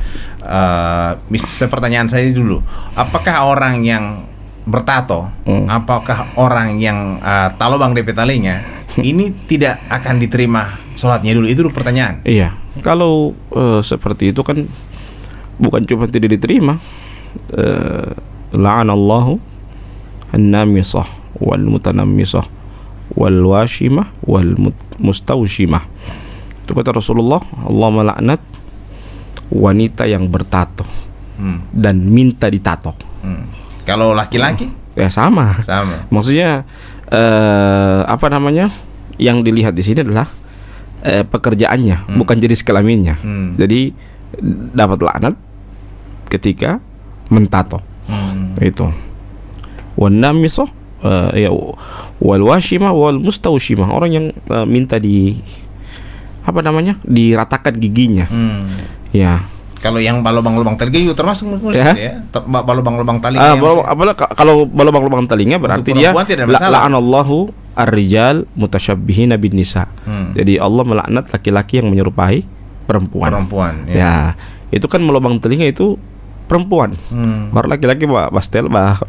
pertanyaan saya dulu. Apakah orang yang bertato, apakah orang yang talobang DP talinya ini tidak akan diterima sholatnya dulu? Itu dulu pertanyaan. Iya, kalau seperti itu kan bukan cuma tidak diterima, la'anallahu an-namisah wal mutanammisah wal washimah wal mustawshimah. Itu kata Rasulullah, Allah melaknat wanita yang bertato dan minta ditato. Kalau laki-laki? Ya sama. Maksudnya yang dilihat di sini adalah pekerjaannya, bukan jenis kelaminnya. Jadi dapat laknat ketika mentato. Itu. Wan namisah wal washimah wal mustawshimah, orang yang minta diratakan giginya. Ya. Kalau yang balobang-lobang telinga itu termasuk ya? Balobang-lobang telinga. Kalau balobang-lobang telinga berarti dia la'anallahu ar-rijal mutasyabbihina bin nisa. Jadi Allah melaknat laki-laki yang menyerupai perempuan. Ya. Itu kan melobang telinga itu perempuan. Baru laki-laki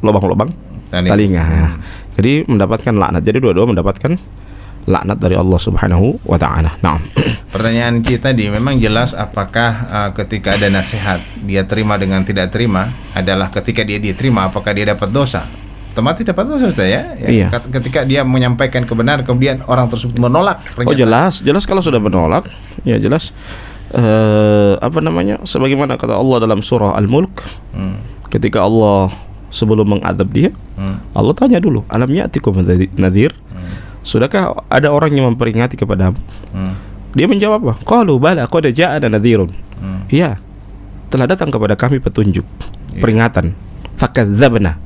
lobang-lobang telinga. Ya. Jadi mendapatkan laknat. Jadi dua-dua mendapatkan laknat dari Allah Subhanahu wa taala. Nah, pertanyaan kita memang jelas apakah ketika ada nasihat dia terima dengan tidak terima adalah ketika dia diterima apakah dia dapat dosa otomatis dapat dosa Ustaz ya. Iya. Ketika dia menyampaikan kebenaran kemudian orang tersebut menolak Oh jelas kalau sudah menolak, ya jelas. Sebagaimana kata Allah dalam surah Al-Mulk, ketika Allah sebelum mengadab dia, Allah tanya dulu, alam ya'tikum nadhir, sudahkah ada orang yang memperingati kepadamu? Dia menjawab apa? Qalu bala qad ja'ana nadhirun. Ya, telah datang kepada kami petunjuk, peringatan. Fakadzabna,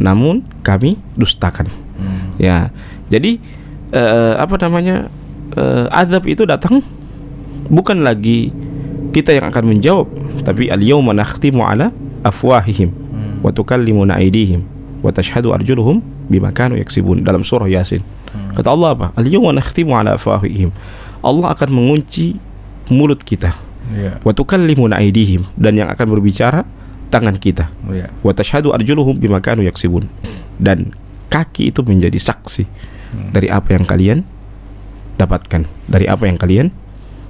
namun kami dustakan. Ya, jadi azab itu datang bukan lagi kita yang akan menjawab, tapi al-yawma nakhtimu ala afwahihim wa tukallimuna aydihim wa tashhadu arjuluhum bima kanu yaksibun, dalam surah Yasin. Kata Allah apa? Al-yawma nakhtimu ala afwahihim, Allah akan mengunci mulut kita. Wa tukallimuna aydihim, dan yang akan berbicara tangan kita. Wa tashhadu arjuluhum bima kanu yaksibun, dan kaki itu menjadi saksi dari apa yang kalian dapatkan, dari apa yang kalian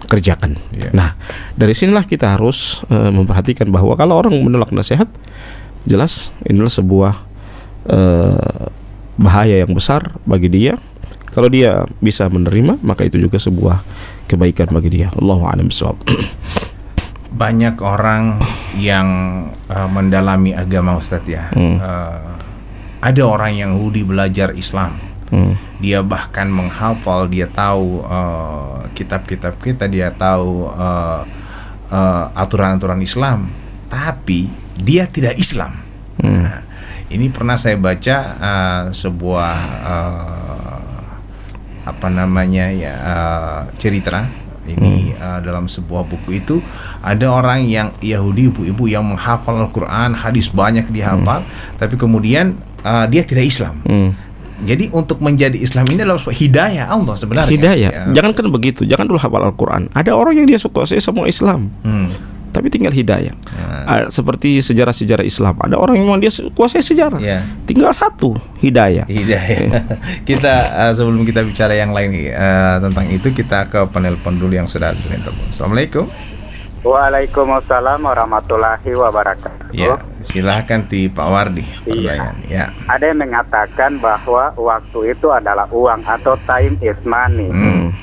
kerjakan. Nah, dari sinilah kita harus memperhatikan bahwa kalau orang menolak nasihat, jelas inilah sebuah bahaya yang besar bagi dia. Kalau dia bisa menerima, maka itu juga sebuah kebaikan bagi dia. Allahu a'lam bishawab. Banyak orang yang mendalami agama Ustadz ya. Ada orang yang Yahudi belajar Islam. Dia bahkan menghafal, dia tahu kitab-kitab kita, dia tahu aturan-aturan Islam, tapi dia tidak Islam. Nah, ini pernah saya baca sebuah cerita ini dalam sebuah buku itu ada orang yang Yahudi, ibu-ibu yang menghafal Al-Quran, hadis banyak dihafal, tapi kemudian dia tidak Islam. Jadi untuk menjadi Islam ini adalah hidayah Allah sebenarnya. Hidayah. Jangan kan begitu. Jangan dulu hafal Al-Quran. Ada orang yang dia kuasai semua Islam, tapi tinggal hidayah. Seperti sejarah-sejarah Islam. Ada orang yang memang dia kuasai sejarah, tinggal satu, hidayah. Kita sebelum kita bicara yang lain tentang itu, kita ke penelpon dulu yang sudah telepon. Assalamualaikum. Waalaikumsalam warahmatullahi wabarakatuh. Ya, silahkan Pak Wardi. Ya. Ada yang mengatakan bahwa waktu itu adalah uang atau time is money.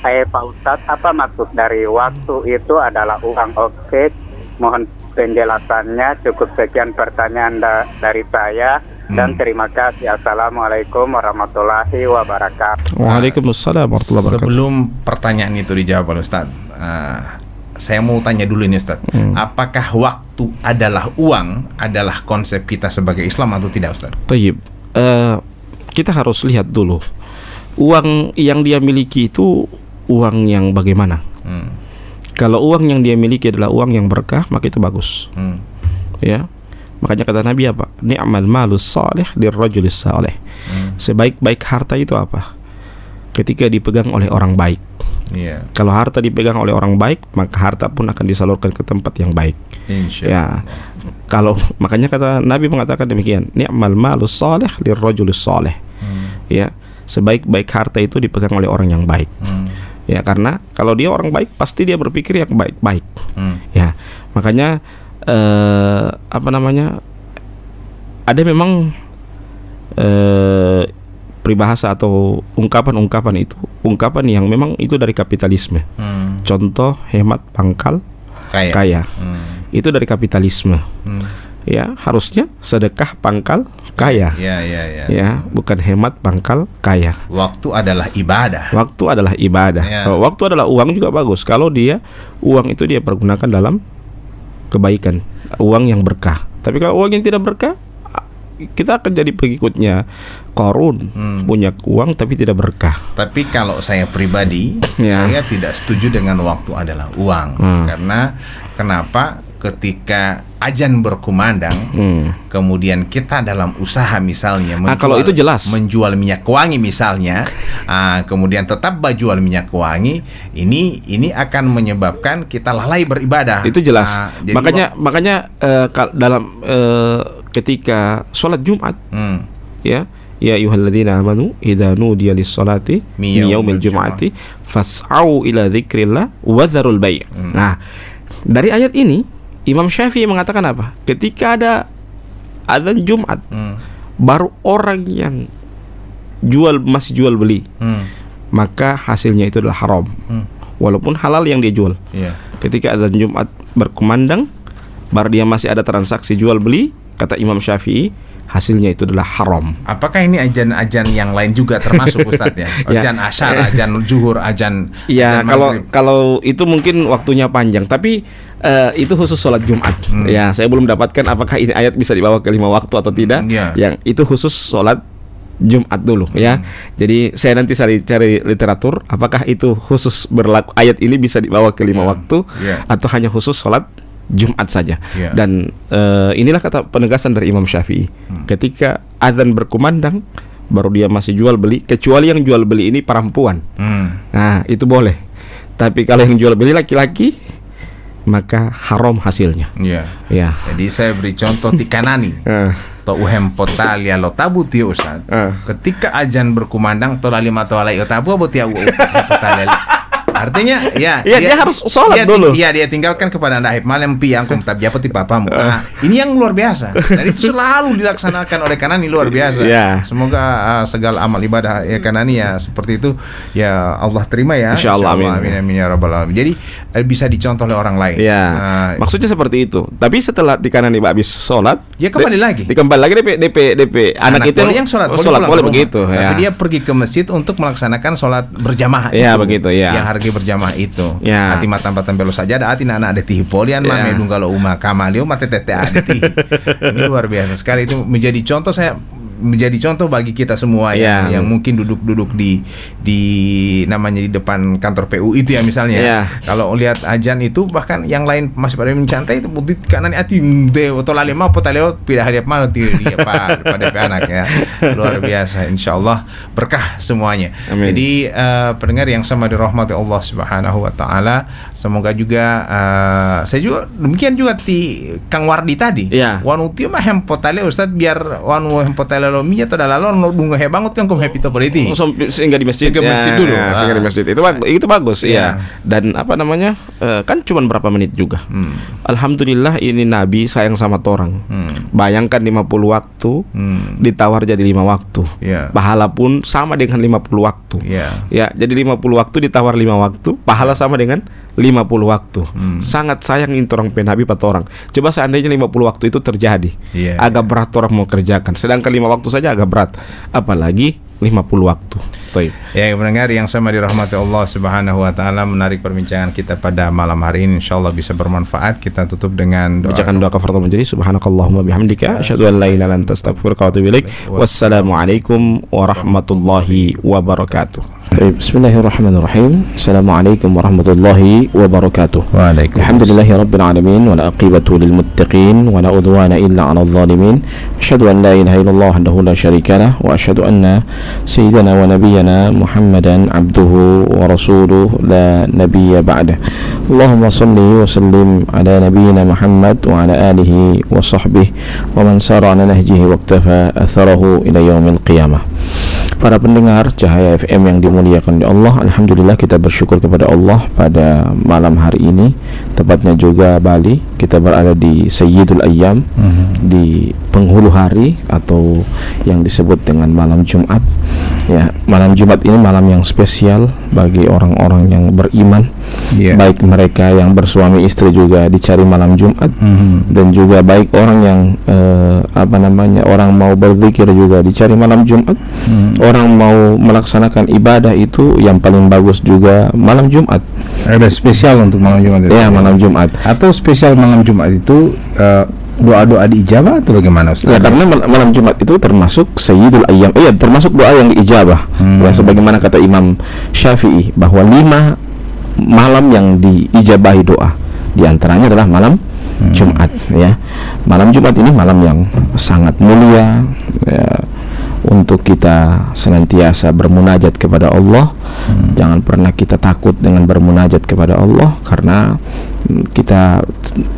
Pak Ustadz, apa maksud dari waktu itu adalah uang? Oke, mohon penjelasannya. Cukup sekian pertanyaan dari saya. Dan terima kasih. Assalamualaikum warahmatullahi wabarakatuh. Waalaikumsalam warahmatullahi wabarakatuh. Sebelum pertanyaan itu dijawab oleh Ustaz, saya mau tanya dulu ini Ustaz, apakah waktu adalah uang adalah konsep kita sebagai Islam atau tidak Ustaz? Tayyib. Kita harus lihat dulu uang yang dia miliki itu uang yang bagaimana. Kalau uang yang dia miliki adalah uang yang berkah, maka itu bagus. Ya, makanya kata Nabi apa? Ni'mal malus salih lirrajulis salih. Sebaik-baik harta itu apa? Ketika dipegang oleh orang baik. Kalau harta dipegang oleh orang baik, maka harta pun akan disalurkan ke tempat yang baik. Ya. Kalau makanya kata Nabi mengatakan demikian, ni'mal malus salih lirrajulis salih. Ya, sebaik-baik harta itu dipegang oleh orang yang baik. Ya, karena kalau dia orang baik pasti dia berpikir yang baik-baik. Ya, makanya ada memang peribahasa atau ungkapan-ungkapan itu, ungkapan yang memang itu dari kapitalisme. Contoh, hemat pangkal kaya. Itu dari kapitalisme. Ya, harusnya sedekah pangkal kaya. Ya, bukan hemat pangkal kaya. Waktu adalah ibadah. Waktu adalah ibadah. Waktu adalah uang juga bagus. Kalau dia uang itu dia pergunakan dalam kebaikan, uang yang berkah. Tapi kalau uang yang tidak berkah, kita akan jadi pengikutnya Qarun, punya uang tapi tidak berkah. Tapi kalau saya pribadi, saya tidak setuju dengan waktu adalah uang. Karena kenapa? Ketika azan berkumandang, kemudian kita dalam usaha misalnya menjual, kalau itu jelas, menjual minyak wangi misalnya, kemudian tetap jual minyak wangi, ini akan menyebabkan kita lalai beribadah. Itu jelas. Makanya dalam ketika sholat Jumat, ya ayyuhalladzina amanu idza nudiya lis-sholati min yaumil jum'ati fas'au ila dzikrillah wa dzarul bai'. Nah, dari ayat ini Imam Syafi'i mengatakan apa? Ketika ada azan Jumat, baru orang yang masih jual beli, maka hasilnya itu adalah haram. Walaupun halal yang dia jual. Ketika azan Jumat berkumandang, baru dia masih ada transaksi jual beli, kata Imam Syafi'i, hasilnya itu adalah haram. Apakah ini ajan-ajan yang lain juga termasuk Ustadz ya? Ajan asyar, ajan zuhur, ajan maghrib. Kalau itu mungkin waktunya panjang, tapi itu khusus sholat Jumat. Ya, saya belum dapatkan apakah ini ayat bisa dibawa ke 5 waktu atau tidak. Yang itu khusus sholat Jumat dulu ya. Jadi saya nanti cari literatur apakah itu khusus berlaku, ayat ini bisa dibawa ke 5 waktu atau hanya khusus sholat Jumat saja. Dan inilah kata penegasan dari Imam Syafi'i. Ketika azan berkumandang baru dia masih jual beli, kecuali yang jual beli ini perempuan. Nah, itu boleh. Tapi kalau yang jual beli laki-laki, maka haram hasilnya. Jadi saya beri contoh tikanani. To uhem potalia lo tabu tio Ustaz. Ketika azan berkumandang to lima to alai tabu abo tia potalia. Artinya dia harus sholat dulu. Dia tinggalkan kepada anda malam piang kum tabjapa ti papamu. Ini yang luar biasa. Dan itu selalu dilaksanakan oleh Kanani, luar biasa. Semoga segala amal ibadah ya Kanani ya seperti itu ya Allah terima ya. Insyaallah amin. Amin ya rabbal alamin. Jadi bisa dicontoh oleh orang lain. Maksudnya seperti itu. Tapi setelah di Kanani habis sholat, dia kembali lagi DP anak itu yang sholat boleh begitu. Tapi dia pergi ke masjid untuk melaksanakan sholat berjamaah. Begitu. Yang harga berjamaah itu. Ati matan-matan belo saja ada ati anak ada tihi polian medung kalau uma kamalio mate tete ada tihi. Ini luar biasa sekali, itu menjadi contoh bagi kita semua yang mungkin duduk di namanya di depan kantor PU itu ya misalnya. Kalau lihat ajan itu bahkan yang lain masih pada mencantai itu bukti kanan ati de atau lalema potaleo pindah hadiah mana dia pada anak ya. Luar biasa, insyaallah berkah semuanya. Jadi pendengar yang sama dirahmati Allah Subhanahu wa taala, semoga juga saya juga demikian juga di Kang Wardi tadi. Wanu tio mah hem potaleo Ustaz biar wanu hem potaleo lo minya to dalalon lo dunga he banget yang kom happy to beriti. Sehingga di masjid. Dulu. Sehingga di masjid. Itu bagus ya. Dan apa namanya? Kan cuma berapa menit juga. Alhamdulillah ini Nabi sayang sama orang. Bayangkan 50 waktu ditawar jadi 5 waktu. Pahala pun sama dengan 50 waktu. Ya, jadi 50 waktu ditawar 5 waktu, pahala sama dengan 50 waktu. Sangat sayang itu orang Nabi pada orang. Coba seandainya 50 waktu itu terjadi, agak berat orang mau kerjakan. Sedangkan 5 waktu saja agak berat, apalagi 50 waktu. Ya, pendengar yang sama dirahmati Allah Subhanahu wa taala, menarik perbincangan kita pada malam hari ini, insyaallah bisa bermanfaat. Kita tutup dengan bacaan doa kafaratul majelis. Subhanakallahumma bihamdika asyhadu an la ilaha illa anta astaghfiruka wa atubu ilaik. Wassalamualaikum warahmatullahi wabarakatuh. Bismillahirrahmanirrahim. Assalamualaikum warahmatullahi wabarakatuh. Alhamdulillahi rabbil alamin wal aqibatu lil muttaqin wala udwana illa 'alal zalimin. Asyhadu an la ilaha illallah wahdahu la syarikalah wa asyhadu anna sayyidana wa nabiyyana Muhammadan abduhu wa rasuluhu la nabiyya ba'dah. Allahumma salli wa sallim ala nabiyyina Muhammad wa ala alihi wa sahbihi wa man sara ala nahjihi wa iktafa atharahu ila yaumil qiyamah. Para pendengar Cahaya FM yang dimuliakan oleh Allah, alhamdulillah kita bersyukur kepada Allah pada malam hari ini, tepatnya juga Bali. Kita berada di Sayyidul Ayyam, di penghulu hari atau yang disebut dengan malam Jumat. Ya, malam Jumat ini malam yang spesial bagi orang-orang yang beriman, baik mereka yang bersuami istri juga dicari malam Jumat, dan juga baik orang yang orang mau berzikir juga dicari malam Jumat. Orang mau melaksanakan ibadah itu yang paling bagus juga malam Jumat. Ada spesial untuk malam Jumat itu? Ya, malam Jumat. Atau spesial malam Jumat itu doa-doa diijabah atau bagaimana Ustaz? Ya, karena malam Jumat itu termasuk Sayyidul Ayyam. Termasuk doa yang diijabah. Ya, sebagaimana kata Imam Syafi'i bahwa 5 malam yang diijabahi doa, di antaranya adalah malam Jumat. Ya, malam Jumat ini malam yang sangat mulia. Ya, untuk kita senantiasa bermunajat kepada Allah. Jangan pernah kita takut dengan bermunajat kepada Allah, karena kita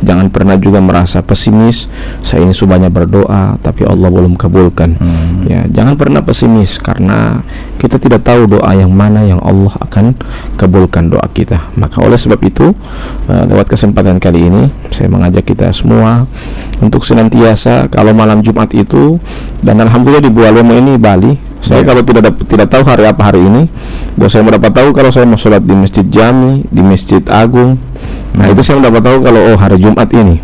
jangan pernah juga merasa pesimis, saya ini subahnya berdoa tapi Allah belum kabulkan. Ya, jangan pernah pesimis, karena kita tidak tahu doa yang mana yang Allah akan kabulkan doa kita. Maka oleh sebab itu, lewat kesempatan kali ini saya mengajak kita semua untuk senantiasa kalau malam Jumat itu, dan alhamdulillah di Bualemo ini Bali, saya kalau tidak tahu hari apa hari ini, saya mendapat tahu kalau saya mau sholat di Masjid Jami, di Masjid Agung. Nah itu saya mendapat tahu kalau hari Jumat ini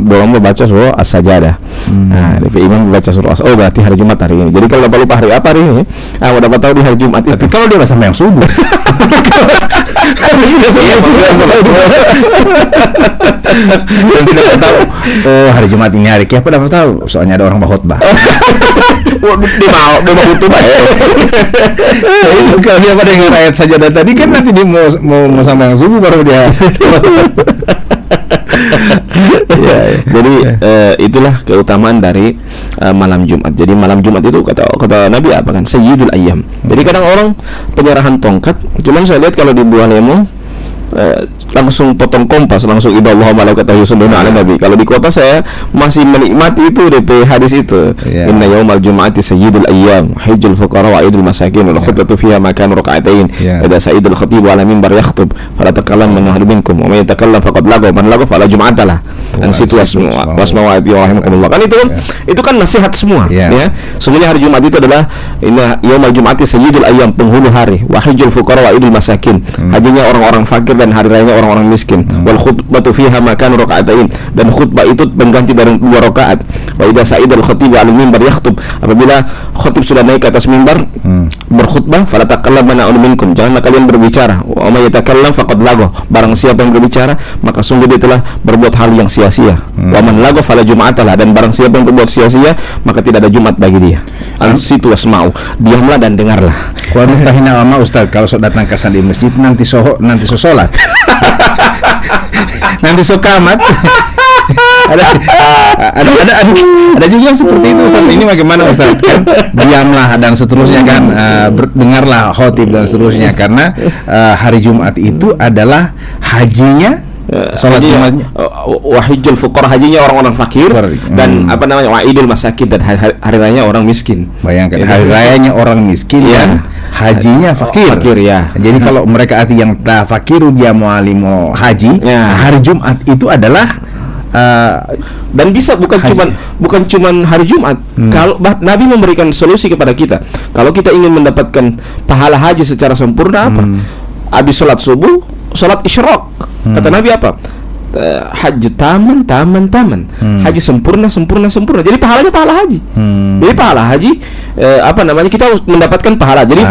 doa membaca surah As-Sajadah. Nah, imam membaca surah As. Oh, berarti hari Jumat hari ini. Jadi kalau lupa hari apa hari ini, mau dapat tahu di hari Jumat itu. Tapi kalau dia sama yang subuh. Yang tidak tahu, oh hari Jumat ini hari Kiapa dapat tahu, soalnya ada orang berkhutbah. Dia mau khutbah. Kalau dia pada dengar ayat Sajadah tadi kan nanti dia mau sama yang subuh baru dia. Jadi itulah keutamaan dari malam Jumat. Jadi malam Jumat itu kata Nabi apa kan? Sayyidul Ayyam. Jadi kadang orang penyerahan tongkat, cuman saya lihat kalau di Bualemo langsung potong kompas, langsung idallahu malaikatahu yusholluna ala nabi. Kalau di kota saya masih menikmati itu DP hadis itu. Inna yaumal jum'ati sayyidul ayyam, hajjul fuqara wa idul masakin wal khutbatu fiha makan raka'atain. Ada sayyidul khatib ala minbar yakhutub fala takallam man ahlu minkum wa may yatakallam faqad lagha man lagha fala jum'atalah. Dan situ wasmawati wa rahimakumullah. Kan itu kan nasihat semua ya. Sebenarnya hari Jumat itu adalah inna yaumal jum'ati sayyidul ayyam, penghulu hari, wa hajjul fuqara wa idul masakin. Hajinya orang-orang fakir dan hari rayanya orang-orang miskin. Wal khutbatu fiha makan raka'atain, dan khutbah itu pengganti dari 2 rakaat. Wa idza sa'idal khatib 'alal mimbar yakhutub, apabila khatib sudah naik ke atas mimbar berkhutbah, fala takallamana minkum, janganlah kalian berbicara. Wa may yatakallam faqad lagha, barang siapa yang berbicara maka sungguh dia telah berbuat hal yang sia-sia. Wa man lagha fala jum'atalah, dan barang siapa yang berbuat sia-sia maka tidak ada Jumat bagi dia. Ansitu wasma'u, diamlah dan dengarlah. Wanita hina lama Ustaz, kalau datang ke di masjid nanti sholat. Nanti sokamat. ada juga yang seperti itu Ustaz. Ini bagaimana Ustaz? Kan diamlah dan seterusnya kan, dengarlah khotib dan seterusnya, karena hari Jumat itu adalah hajinya, sholat Jumatnya, wahijul fuqara, hajinya orang-orang fakir, dan wa'idul masakin, dan hari rayanya orang miskin. Bayangkan hari rayanya orang miskin dan hajinya fakir ya. Jadi kalau mereka arti yang ta fakiru dia mu'alimu haji, hari Jumat itu adalah dan bisa bukan cuman hari Jumat. Kalau Nabi memberikan solusi kepada kita, kalau kita ingin mendapatkan pahala haji secara sempurna apa? Habis sholat subuh, sholat isyraq. Kata Nabi apa? Haji taman. Haji sempurna. Jadi pahalanya pahala haji. Jadi pahala haji kita harus mendapatkan pahala. Jadi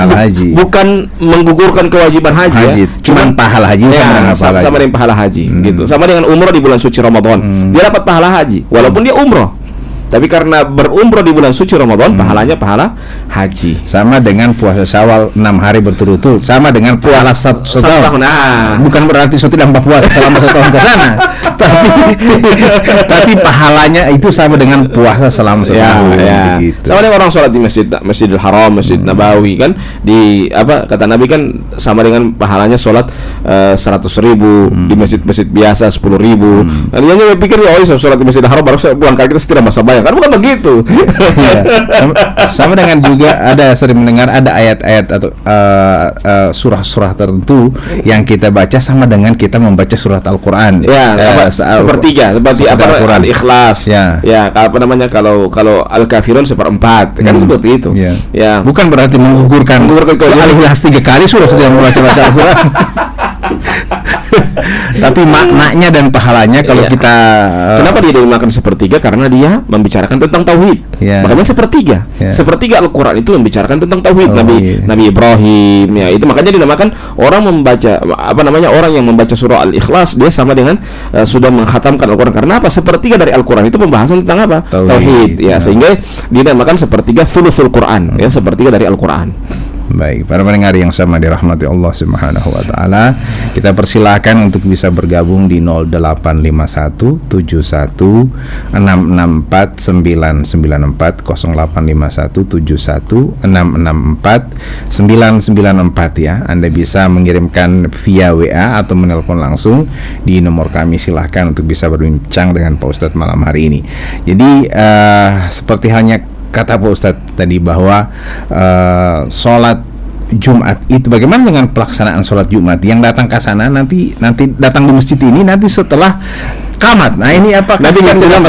bukan menggugurkan kewajiban haji. Cuman pahala haji sama dengan pahala haji gitu. Sama dengan umrah di bulan suci Ramadan. Dia dapat pahala haji walaupun dia umrah. Tapi karena berumrah di bulan suci Ramadan, pahalanya pahala haji. Sama dengan puasa Syawal 6 hari berturut-turut, sama dengan puasa satu tahun. Bukan berarti saya tidak berpuasa selama 1 tahun ke sana. Tapi pahalanya itu sama dengan puasa selama 1 tahun. Gitu. Sama dengan orang sholat di Masjidil Haram, Masjid Nabawi kan, kata Nabi kan sama dengan pahalanya sholat 100.000 di masjid-masjid biasa 10.000. Dan dia pikir sholat di Masjidil Haram baru buang kaki kita tidak masa bayang. Kan bukan begitu. Sama dengan juga sering mendengar ada ayat-ayat atau surah-surah tertentu yang kita baca sama dengan kita membaca surat Al-Qur'an. Sepertiga, seperti Al-Ikhlas. Kalau Al-Kafirun 1/4. Kan seperti itu. Bukan berarti menggugurkan Al-Ikhlas 3 kali sudah membaca Al-Qur'an. Tapi maknanya dan pahalanya kalau kita kenapa dia dimakan sepertiga? Karena dia membicarakan tentang tauhid. Makanya sepertiga Al-Quran itu membicarakan tentang tauhid. Nabi Ibrahim itu makanya dinamakan orang yang membaca surah Al-Ikhlas dia sama dengan sudah menghatamkan Al-Quran. Karena apa? Sepertiga dari Al-Quran itu pembahasan tentang apa? Tauhid. Sehingga dinamakan sepertiga thuluthul Quran, sepertiga dari Al-Quran. Baik, para pendengar yang sama dirahmati Allah Subhanahu wa taala, kita persilakan untuk bisa bergabung di 0851 71 664 994 0851 71 664 994 ya. Anda bisa mengirimkan via WA atau menelpon langsung di nomor kami. Silahkan untuk bisa berbincang dengan Pak Ustadz malam hari ini. Jadi seperti halnya kata Pak Ustadz tadi bahwa sholat Jumat itu bagaimana dengan pelaksanaan sholat Jumat yang datang ke sana nanti datang di masjid ini nanti setelah qamat. Nah ini apa? Nabi kan bilang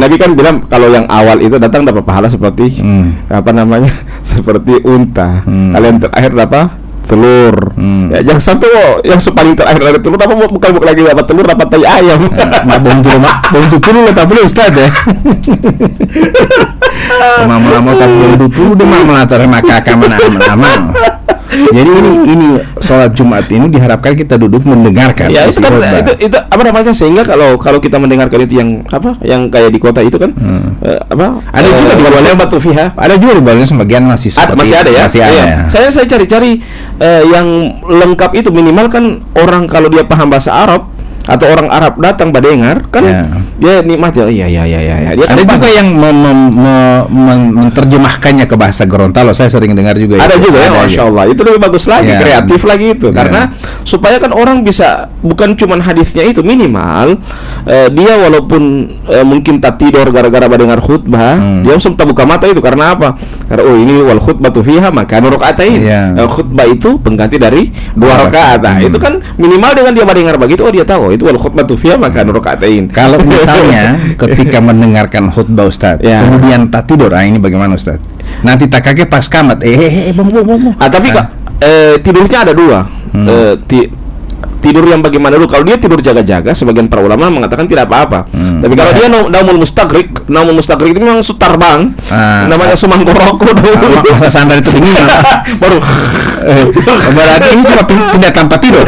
Nabi kan bilang kalau yang awal itu datang dapat pahala seperti apa namanya? Seperti unta. Kalian terakhir dapat telur. Ya, jangan sampai yang paling terakhir dari telur apa bukan lagi dapat telur dapat tai ayam. Nah, bontu puluh lah tapi Ustaz ya. Mama tak bontu puluh deh melatar maka mana. Jadi ini sholat Jumat ini diharapkan kita duduk mendengarkan. Ya itu kan itu apa namanya sehingga kalau kita mendengarkan itu yang apa yang kayak di kota itu kan apa ada juga di bawahnya batu fiha. Ada juga di bawahnya sebagian masih ada ya. Masih ada. Ya. Saya cari-cari yang lengkap itu minimal kan orang kalau dia paham bahasa Arab atau orang Arab datang mendengar kan dia nikmat ya. Iya. Dia ada juga yang menerjemahkannya ke bahasa Gorontalo. Saya sering dengar juga. Ada juga ya, Masya Allah. Itu lebih bagus lagi, kreatif lagi itu. Karena supaya kan orang bisa bukan cuman hadisnya itu minimal dia walaupun mungkin tak tidur gara-gara mendengar khutbah, dia langsung buka mata itu karena apa? Karena ini wal khutbatu fiha maka rakaatain. Khutbah itu pengganti dari 2 rakaat. Itu kan minimal dengan dia mendengar begitu dia tahu itu wal khutbatu fiha maka rakaatain. Kalau misalnya ketika mendengarkan khutbah Ustaz, kemudian tak tidur, ini bagaimana Ustaz? Nanti tak kaget pas qamat, bong. Tapi kok tidurnya ada 2. Tidur yang bagaimana dulu? Kalau dia tidur jaga-jaga, sebagian para ulama mengatakan tidak apa-apa. Tapi kalau dia naumul mustagrik itu memang terbang, namanya sumanggoroko dulu. Masa sandar itu dingin, baru. Berarti ini cuma pindah tanpa tidur.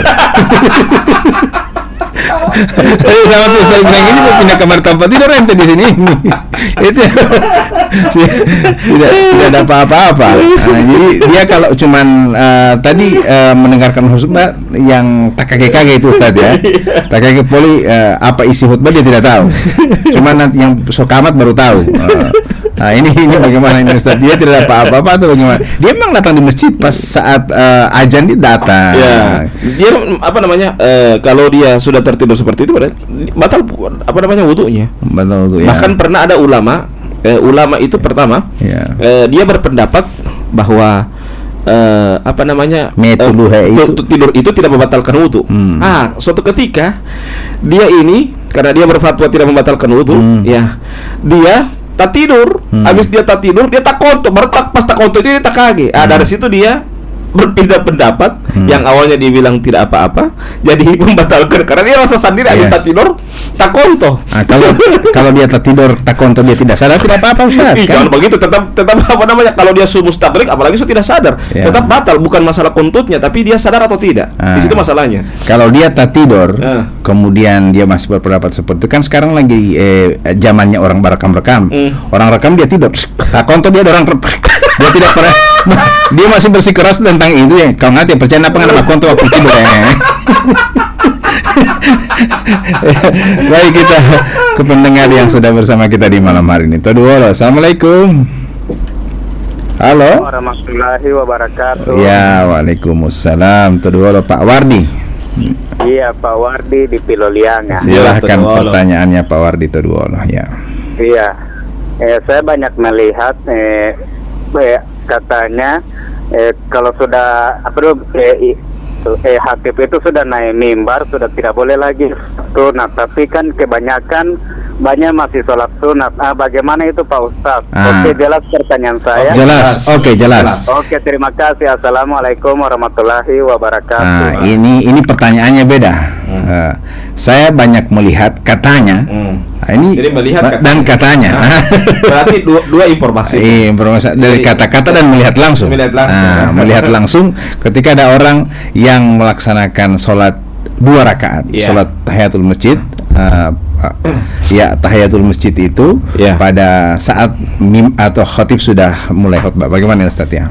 Sama tuh saya bilang ini mau pindah kamar tanpa tidur ente di sini. Itu tidak ada apa-apa. Jadi dia kalau cuman tadi mendengarkan khutbah yang tak kaget itu Ustaz ya. Tak kaget poli apa isi khutbah dia tidak tahu. Cuman nanti yang sokamat baru tahu. Nah ini bagaimana ini Ustaz? Dia tidak apa-apa atau bagaimana? Dia memang datang di masjid pas saat azan dia datang. Ya. Dia apa namanya? Kalau dia sudah tertidur seperti itu batal apa namanya wudunya. Batal wudu ya. Bahkan pernah ada ulama itu pertama dia berpendapat bahwa apa namanya tidur itu tidak membatalkan wudu. Suatu ketika dia ini karena dia berfatwa tidak membatalkan wudu, dia tak tidur. Habis dia tak tidur, dia tak konto, pas tak konto itu dia tak kage. Dari situ dia berpindah pendapat. Yang awalnya dia bilang tidak apa-apa, jadi membatalkan karena dia rasa sendiri habis tak tidur, tak konto. Kalau dia tak tidur, tak konto dia tidak sadar tidak apa-apa Ustaz. Jangan begitu, tetap apa namanya? Kalau dia mustagrik apalagi tidak sadar, tetap batal, bukan masalah kontutnya tapi dia sadar atau tidak. Di situ masalahnya. Kalau dia tak tidur, kemudian dia masih berpendapat seperti itu kan sekarang lagi zamannya orang berekam. Orang rekam dia tidur. Tak konto dia orang dia tidak pernah dia masih bersikeras tentang itu ya. Kalau nggak percaya apa nggak konto waktu tidur ya. Baik, kita ke pendengar yang sudah bersama kita di malam hari ini. Assalamualaikum. Halo. Warahmatullahi wabarakatuh. Ya, waalaikumsalam. Pak Wardi. Iya, Pak Wardi di Pilolianga. Silahkan pertanyaannya Pak Wardi ya. Iya. Saya banyak melihat katanya kalau sudah Hatib itu sudah naik mimbar sudah tidak boleh lagi sunat, tapi kan kebanyakan banyak masih sholat sunat. Bagaimana itu Pak Ustaz? Oke, jelas pertanyaan saya. Jelas. Oke, terima kasih. Assalamualaikum warahmatullahi wabarakatuh. Ini pertanyaannya beda. Saya banyak melihat katanya. Jadi melihat dan katanya. Berarti dua informasi. Informasi dari kata-kata dan melihat langsung. Melihat langsung ketika ada orang yang melaksanakan sholat 2 rakaat, sholat tahiyatul masjid. Tahiyatul masjid itu pada saat atau khatib sudah mulai khutbah. Bagaimana Ustaz ya?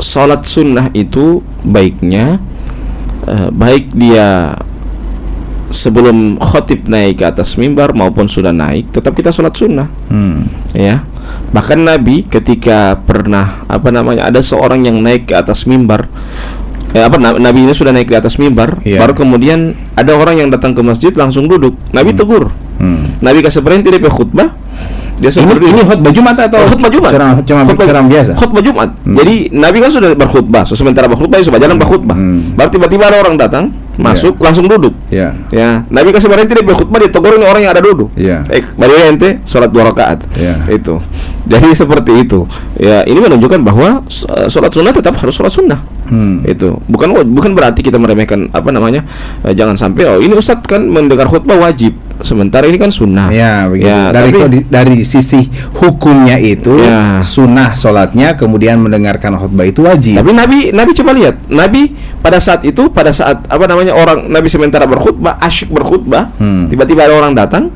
Sholat sunnah itu baiknya baik dia sebelum khatib naik ke atas mimbar maupun sudah naik, tetap kita sholat sunnah. Bahkan Nabi ketika pernah ada seorang yang naik ke atas mimbar, Nabi ini sudah naik ke atas mimbar, baru kemudian ada orang yang datang ke masjid langsung duduk. Nabi tegur. Nabi kasih berhenti dari khutbah. Dia sudah Ini khutbah Jumat atau khutbah Jumat? Ceramah biasa. Khutbah Jumat. Jadi Nabi kan sudah berkhutbah. Sementara berkhutbah sudah jalan berkhutbah. Berarti tiba-tiba ada orang datang, masuk langsung duduk. Ya. Ya, Nabi kan sebenarnya tidak berkhutbah, dia tegurin orang yang ada duduk. Ya. Baru ente sholat 2 rakaat. Ya. Itu. Jadi seperti itu. Ya, ini menunjukkan bahwa sholat sunnah tetap harus sholat sunnah. Itu bukan berarti kita meremehkan jangan sampai ini Ustadz kan mendengar khutbah wajib, sementara ini kan sunnah. Ya, begitu. Ya, dari sisi hukumnya itu Ya. sunnah sholatnya, kemudian mendengarkan khutbah itu wajib. Tapi Nabi coba lihat, Nabi pada saat orang Nabi sementara berkhutbah, asyik berkhutbah, tiba-tiba ada orang datang,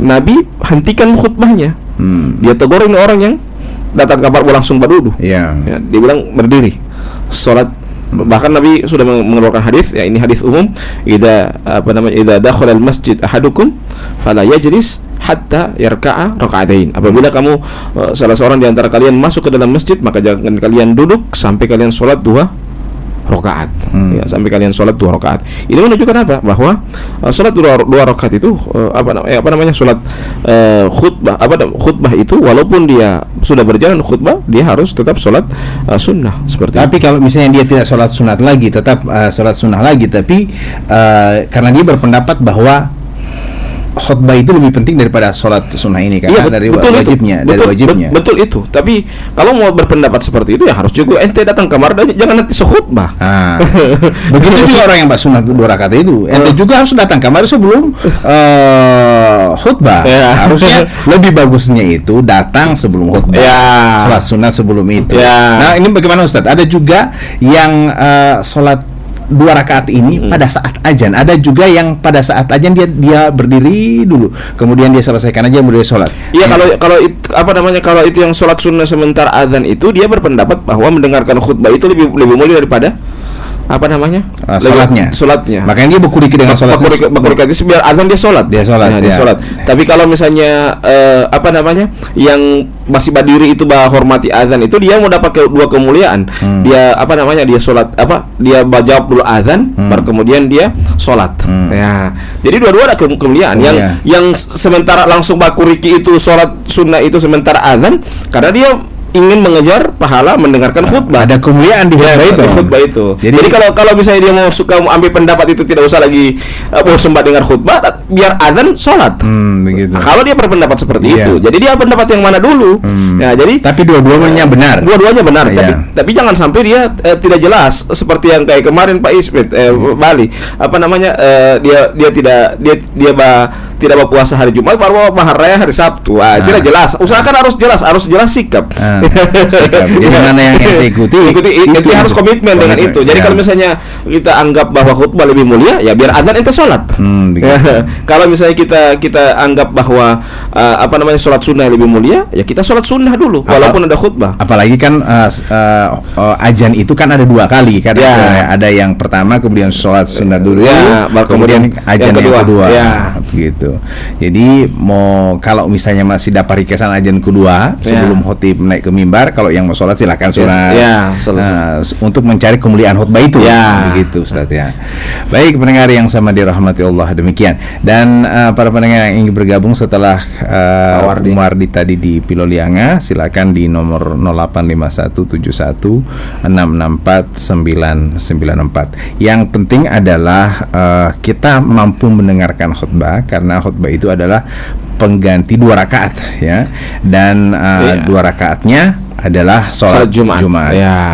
Nabi hentikan khutbahnya. Dia tegurin orang yang datang kabar langsung berduduk. Ya. Ya, dia bilang berdiri, sholat. Bahkan Nabi sudah mengeluarkan hadis, ya ini hadis umum, idza dakhala al-masjid ahadukum fala yajlis hatta yarka'a raka'atain. Apabila kamu salah seorang di antara kalian masuk ke dalam masjid, maka jangan kalian duduk sampai kalian sholat 2 rakaat. Ya, sampai kalian sholat 2 rakaat. Ini menunjukkan apa? Bahwa sholat 2 rakaat itu sholat khutbah itu walaupun dia sudah berjalan khutbah, dia harus tetap sholat sunnah seperti Tapi kalau misalnya dia tidak sholat sunat lagi, tetap sholat sunnah lagi, tapi karena dia berpendapat bahwa khutbah itu lebih penting daripada sholat sunnah ini, karena dari wajibnya. Betul itu. Tapi kalau mau berpendapat seperti itu, ya harus juga ente datang kamar dan jangan nanti sekhutbah. Begitu juga orang yang sunat 2 rakaat itu, ente juga harus datang kamar sebelum khutbah. Harusnya lebih bagusnya itu datang sebelum khutbah. Sholat sunat sebelum itu. Nah, ini bagaimana Ustadz? Ada juga yang sholat 2 rakaat ini pada saat azan. Ada juga yang pada saat azan dia berdiri dulu, kemudian dia selesaikan aja kemudian sholat. Iya, kalau itu yang sholat sunnah sementara azan itu, dia berpendapat bahwa mendengarkan khutbah itu lebih mulia daripada sholatnya. Makanya dia berkuriki dengan sholat. Berkuriki biar azan dia sholat. Dia sholat. Tapi kalau misalnya yang masih berdiri itu hormati azan itu, dia mau dapat dua kemuliaan. Dia dia sholat dia jawab dulu azan, baru kemudian dia sholat. Ya. Jadi dua-dua ada kemuliaan. Yang sementara langsung berkuriki itu sholat sunnah itu sementara azan, karena dia ingin mengejar pahala mendengarkan khutbah. Ada kemuliaan di khutbah itu. Jadi kalau misalnya dia mau ambil pendapat itu, tidak usah lagi sembah dengar khutbah, biar azan sholat. Begitu. Kalau dia berpendapat seperti itu, jadi dia pendapat yang mana dulu? Ya, jadi tapi dua-duanya benar. Dua-duanya benar. Tapi jangan sampai dia tidak jelas seperti yang kayak kemarin Pak Ismet Bali. Dia tidak berpuasa hari Jumat, baru mahar raya hari Sabtu. Tidak jelas. Usahakan harus jelas sikap. Jadi mana yang ikuti harus komitmen dengan itu. Jadi kalau misalnya kita anggap bahwa khutbah lebih mulia, ya biar azan ente sholat. Kalau misalnya kita anggap bahwa sholat sunnah lebih mulia, ya kita sholat sunnah dulu walaupun ada khutbah. Apalagi kan azan itu kan ada 2 kali kan. Ada yang pertama, kemudian sholat sunnah dulu, kemudian azan yang kedua. Begitu. Jadi kalau misalnya masih dapat requestan azan kedua sebelum khotib naik ke mimbar, kalau yang mau sholat silakan sholat. Untuk mencari kemuliaan khutbah itu. Begitu Ustaz ya. Baik pendengar yang sama dirahmati Allah, demikian. Dan para pendengar yang ingin bergabung setelah Wardi tadi di Pilolianga, silakan di nomor 085171664994. Yang penting adalah kita mampu mendengarkan khutbah, karena khutbah itu adalah pengganti 2 rakaat ya. Dan 2 rakaatnya adalah sholat Jumat.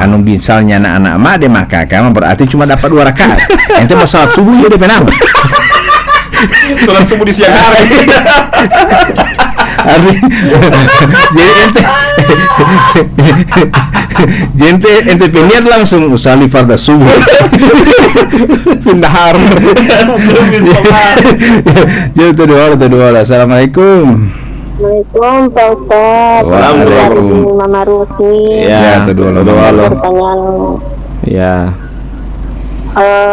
Anu misalnya anak-anak mah dia maka berarti cuma dapat 2 rakaat. Ente mau sholat subuh ya dia penang. Sholat subuh di siang hari. Jadi ente pilihan langsung usalli fardhu subuh. Pindahar. Belum bisa. Jadi itu doa. Assalamualaikum. Assalamualaikum Pak Ustaz. Assalamualaikum Mama Rusni. Ya, doa. Pertanyaan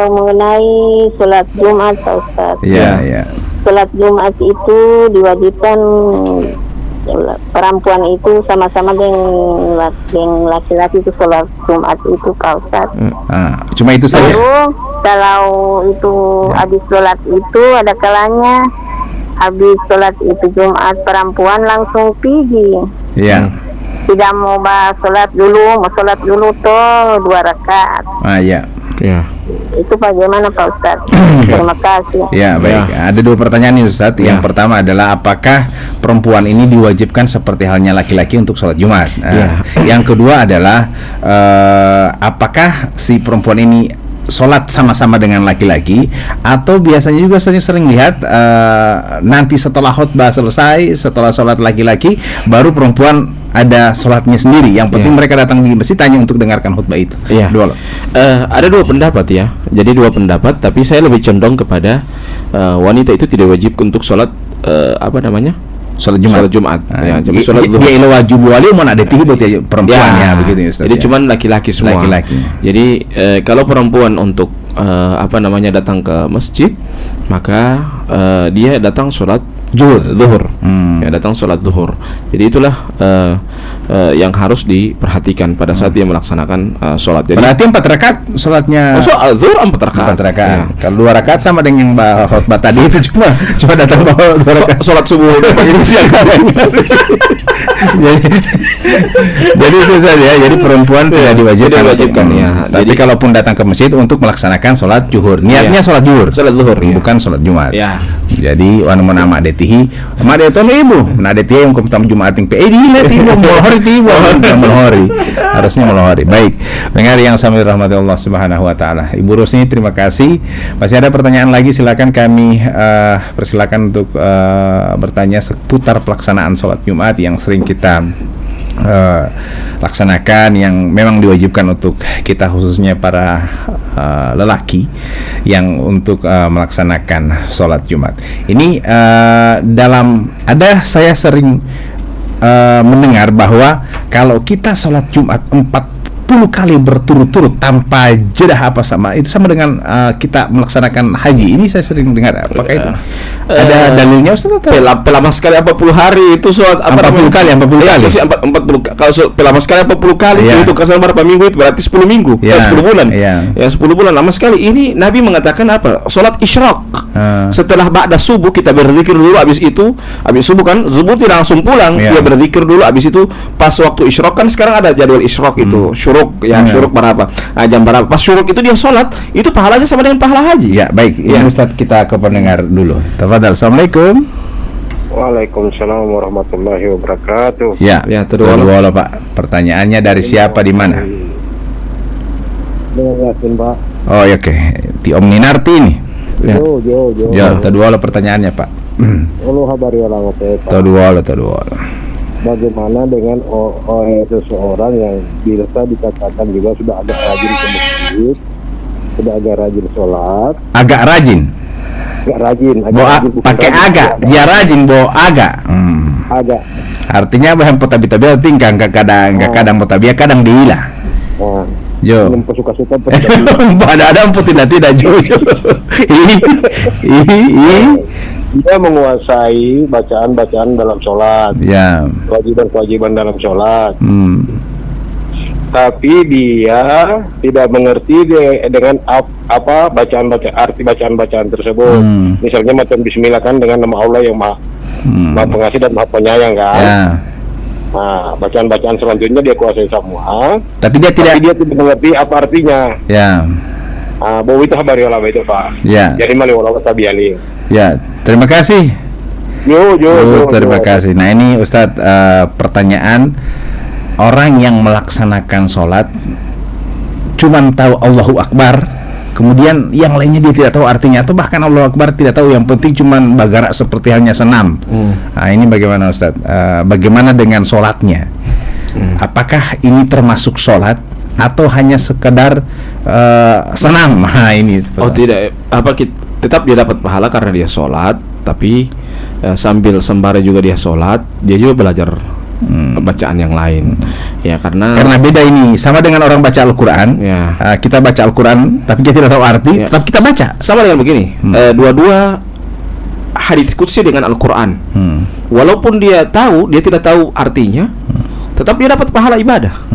mengenai sholat Jumat Pak Ustaz. Ya. Sholat Jumat itu diwajibkan perempuan itu sama-sama dengan laki-laki itu sholat Jumat itu Pak Ustaz. Cuma itu saja. Lalu kalau itu habis sholat itu ada kalanya habis sholat itu Jumat perempuan langsung pergi. Ya. Tidak mau sholat dulu tuh 2 rakaat. Ya. Ya. Itu bagaimana Pak Ustadz? Terima kasih. Ya, baik. Ada 2 pertanyaan nih Ustadz. Yang pertama adalah apakah perempuan ini diwajibkan seperti halnya laki-laki untuk sholat Jumat? Yang kedua adalah apakah si perempuan ini sholat sama-sama dengan laki-laki, atau biasanya juga saya sering lihat nanti setelah khutbah selesai, setelah sholat laki-laki, baru perempuan ada sholatnya sendiri. Yang penting mereka datang di masjid hanya untuk dengarkan khutbah itu. Ada 2 pendapat ya. Jadi 2 pendapat, tapi saya lebih condong kepada wanita itu tidak wajib untuk sholat sholat Jumat. Ya, jadi sholat dia ilo wajib wali mau ada tihi buat perempuannya begitu ya Ustaz. Jadi cuman laki-laki semua. Laki-laki. Jadi kalau perempuan untuk datang ke masjid, maka dia datang sholat zuhur. Ya, datang sholat zuhur. Jadi itulah yang harus diperhatikan pada saat dia melaksanakan sholat. Jadi berarti 4 rakaat sholatnya. Zuhur 4 rakaat. 4 rakaat. Ya. Kalau 2 rakaat sama dengan yang khutbah tadi itu cuma datang bawa 2 rakaat. Sholat subuh pagi siang. Jadi itu saja. Jadi perempuan tidak diwajibkan. Ya. Tapi kalaupun datang ke masjid untuk melaksanakan sholat zuhur, niatnya sholat zuhur. Sholat zuhur, bukan sholat Jumat. Ya. Jadi wanu nama detihi, ma deton ibu, na detihi yang kumtam Jumat ting pe dilet ibu molhori tibu, molhori. Harusnya molhori. Baik. Pendengar yang sambil rahmati Allah Subhanahu wa taala. Ibu Rusni, terima kasih. Masih ada pertanyaan lagi, silakan kami persilakan untuk bertanya seputar pelaksanaan sholat Jumat yang sering kita laksanakan, yang memang diwajibkan untuk kita khususnya para lelaki yang untuk melaksanakan sholat Jumat. Ini saya sering mendengar bahwa kalau kita sholat Jumat 40 kali berturut-turut tanpa jeda itu sama dengan kita melaksanakan haji. Ini saya sering dengar. Apakah itu ada dalilnya Ustaz? Pelama sekali 40 hari itu sholat 40 kali. 40 kalau pelama sekali 40 kali itu kasar berapa minggu, itu berarti 10 minggu. 10 bulan. Ya 10 bulan lama sekali. Ini Nabi mengatakan apa? Sholat isyraq. Setelah ba'da subuh kita berzikir dulu, habis subuh kan subuh tidak langsung pulang, dia berzikir dulu, habis itu pas waktu isyraq kan sekarang ada jadwal isyraq itu syuruk berapa? Jam berapa? Pas syuruk itu dia sholat, itu pahalanya sama dengan pahala haji. Ya, baik. Ini Ustaz, kita ke pendengar dulu. Tafadhal. Assalamualaikum. Waalaikumsalam warahmatullahi wabarakatuh. Ya, terus Pak. Pertanyaannya dari siapa, di mana? Dengan Yasin, Pak. Oh, ya, oke. Di Omninarti ini. Jo. Ya, kedua pertanyaannya, Pak. Ulu habari orang Pak. Kedua. Bagaimana dengan seseorang yang bisa dikatakan juga sudah agak rajin ke masjid, sudah agak rajin sholat, agak rajin, pakai agak, dia rajin agak. Artinya bahan potabi-tabi tingkang kadang potabi kadang diilah. Jo. Suka-suka ada tidak jujur. Dia menguasai bacaan-bacaan dalam sholat, kewajiban-kewajiban dalam sholat. Tapi dia tidak mengerti dengan apa arti bacaan-bacaan tersebut. Misalnya macam Bismillah kan dengan nama Allah yang Maha Pengasih dan Maha Penyayang kan. Nah, bacaan-bacaan selanjutnya dia kuasai semua. Tapi dia tidak mengerti apa artinya. Bahwa itu habari Allah itu Pak. Jadi mali Allah tabiali. Terima kasih. Terima kasih. Nah, ini Ustadz, pertanyaan orang yang melaksanakan sholat cuman tahu Allahu Akbar, kemudian yang lainnya dia tidak tahu artinya, atau bahkan Allahu Akbar tidak tahu, yang penting cuman bagara seperti halnya senam. Nah, ini bagaimana Ustadz? Bagaimana dengan sholatnya? Apakah ini termasuk sholat atau hanya sekedar senam? Nah, ini. Tidak. Tetap dia dapat pahala karena dia sholat, tapi sambil sembari juga dia sholat, dia juga belajar bacaan yang lain. Ya, karena beda ini, sama dengan orang baca Al-Quran. Kita baca Al-Quran tapi dia tidak tahu arti, tetap kita baca. Sama dengan begini, dua-dua hadits qudsi dengan Al-Quran. Walaupun dia tidak tahu artinya, tetap dia dapat pahala ibadah.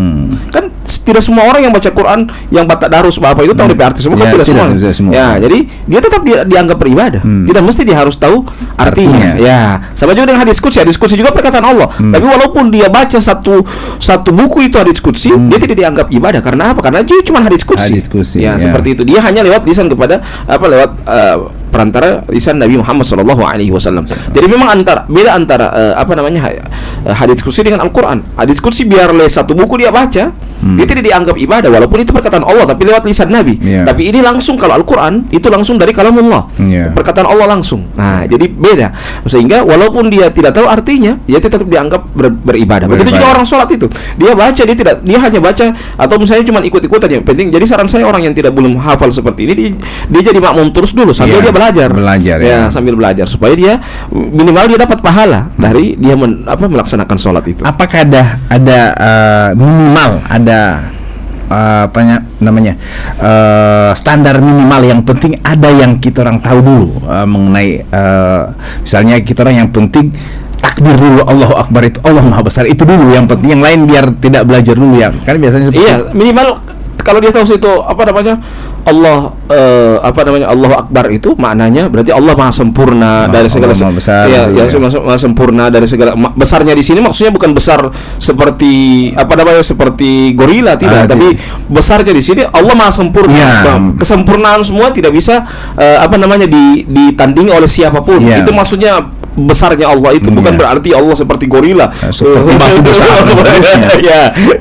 Kan tidak semua orang yang baca Quran yang tadarus apa itu tahu DP arti semua, kan tidak semua. Ya, jadi dia tetap dianggap beribadah. Tidak mesti dia harus tahu artinya. Ya, sama juga dengan hadis qudsi. Hadis qudsi juga perkataan Allah. Tapi walaupun dia baca satu buku itu hadis qudsi, dia tidak dianggap ibadah. Karena apa? Karena itu cuma hadis qudsi. Ya, seperti itu. Dia hanya lewat lisan kepada lewat perantara lisan Nabi Muhammad SAW. Jadi memang beda antara hadits qudsi dengan Al-Quran. Hadits qudsi biar satu buku dia baca, dia tidak dianggap ibadah walaupun itu perkataan Allah tapi lewat lisan Nabi. Tapi ini langsung, kalau Al-Quran itu langsung dari kalamullah, perkataan Allah langsung. Nah, jadi beda. Sehingga walaupun dia tidak tahu artinya, dia tetap dianggap beribadah. Begitu juga orang sholat itu, dia baca, dia hanya baca atau misalnya cuma ikut-ikutan. Yang penting, jadi saran saya orang yang belum hafal seperti ini, dia jadi makmum terus dulu sambil dia belajar ya, sambil belajar supaya dia minimal dia dapat pahala dari dia melaksanakan sholat itu. Apakah ada minimal standar minimal yang penting ada yang kita orang tahu dulu mengenai misalnya kita orang yang penting takbir dulu, Allahu Akbar itu Allah Maha Besar itu dulu yang penting, yang lain biar tidak belajar dulu ya kan biasanya seperti minimal. Kalau dia tahu itu Allah Allahu Akbar itu maknanya berarti Allah Maha Sempurna dari segala Maha Sempurna dari segala besarnya di sini maksudnya bukan besar seperti seperti gorila tidak, tapi besarnya di sini Allah Maha Sempurna. Kesempurnaan semua tidak bisa ditandingi oleh siapapun. Itu maksudnya besarnya Allah itu bukan berarti Allah seperti gorila seperti batu besar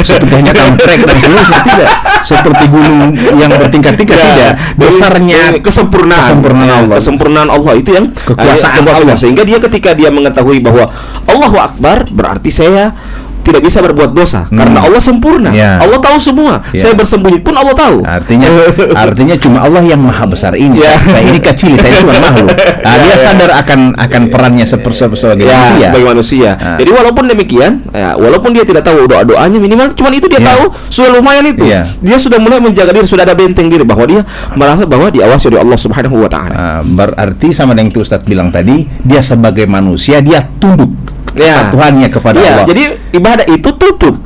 seperti hanya kamprek dan seterusnya, tidak seperti gunung yang bertingkat-tingkat, tidak. Besarnya kesempurnaan Allah itu yang kekuasaan Allah, sehingga dia ketika dia mengetahui bahwa Allahu Akbar berarti saya tidak bisa berbuat dosa karena Allah sempurna. Allah tahu semua. Saya bersembunyi pun Allah tahu. Artinya cuma Allah yang Maha Besar ini. Saya ini kecil, saya cuma makhluk. Dia sadar akan perannya sebagai manusia. Jadi walaupun demikian, walaupun dia tidak tahu doanya minimal cuma itu dia tahu, sudah lumayan itu. Dia sudah mulai menjaga diri, sudah ada benteng diri bahwa dia merasa bahwa diawasi oleh Allah Subhanahu wa taala. Berarti sama dengan yang Ustaz bilang tadi, dia sebagai manusia dia tunduk Tuhannya kepada Allah. Jadi ibadah itu tutup.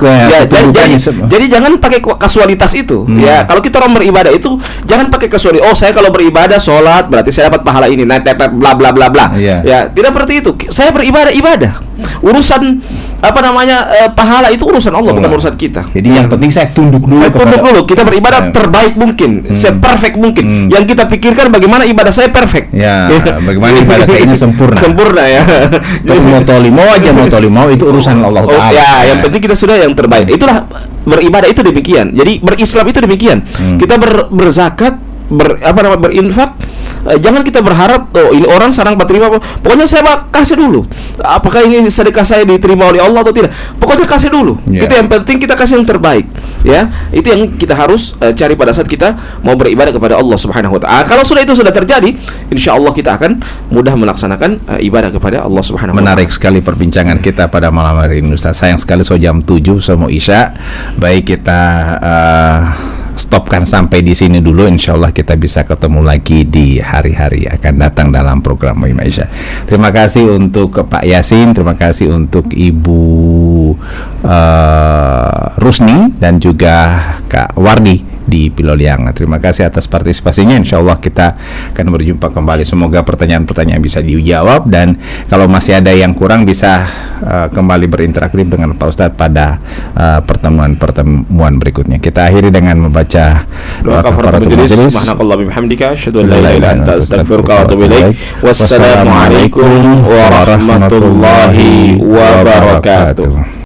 Jadi jangan pakai kasualitas itu. Kalau kita orang beribadah itu jangan pakai kasualitas. Saya kalau beribadah sholat berarti saya dapat pahala ini. Bla bla bla bla. Tidak seperti itu. Saya ibadah. Urusan pahala itu urusan Allah, bukan urusan kita. Jadi yang penting saya tunduk dulu. Kita beribadah terbaik mungkin, seperfect mungkin. Yang kita pikirkan bagaimana ibadah saya perfect. Bagaimana ibadah saya ini sempurna ya. Mau tolimau itu urusan Allah Ta'ala. Yang penting kita sudah yang terbaik. Itulah beribadah itu demikian. Jadi berislam itu demikian. Kita berzakat, berinfak. Jangan kita berharap ini orang sarang terima. Pokoknya saya kasih dulu. Apakah ini sedekah saya diterima oleh Allah atau tidak? Pokoknya kasih dulu. Kita yang penting kita kasih yang terbaik. Itu yang kita harus cari pada saat kita mau beribadah kepada Allah Subhanahu wa taala. Kalau sudah itu sudah terjadi, insya Allah kita akan mudah melaksanakan ibadah kepada Allah Subhanahu wa taala. Menarik sekali perbincangan kita pada malam hari ini, Ustaz. Sayang sekali jam 7 mau Isya. Baik, kita stopkan sampai di sini dulu. Insya Allah kita bisa ketemu lagi di hari-hari akan datang dalam program Muhim Aisyah. Terima kasih untuk Pak Yasin, terima kasih untuk Ibu Rusni dan juga Kak Wardi di Piloliang. Terima kasih atas partisipasinya. Insya Allah kita akan berjumpa kembali. Semoga pertanyaan-pertanyaan bisa dijawab, dan kalau masih ada yang kurang bisa kembali berinteraktif dengan Pak Ustadz pada pertemuan berikutnya. Kita akhiri dengan membaca doa kafaratul majelis. Subhanakallahumma bihamdika asyhadu an la ilaha illa anta astaghfiruka wa atubu ilaik. Wassalamualaikum warahmatullahi wabarakatuh.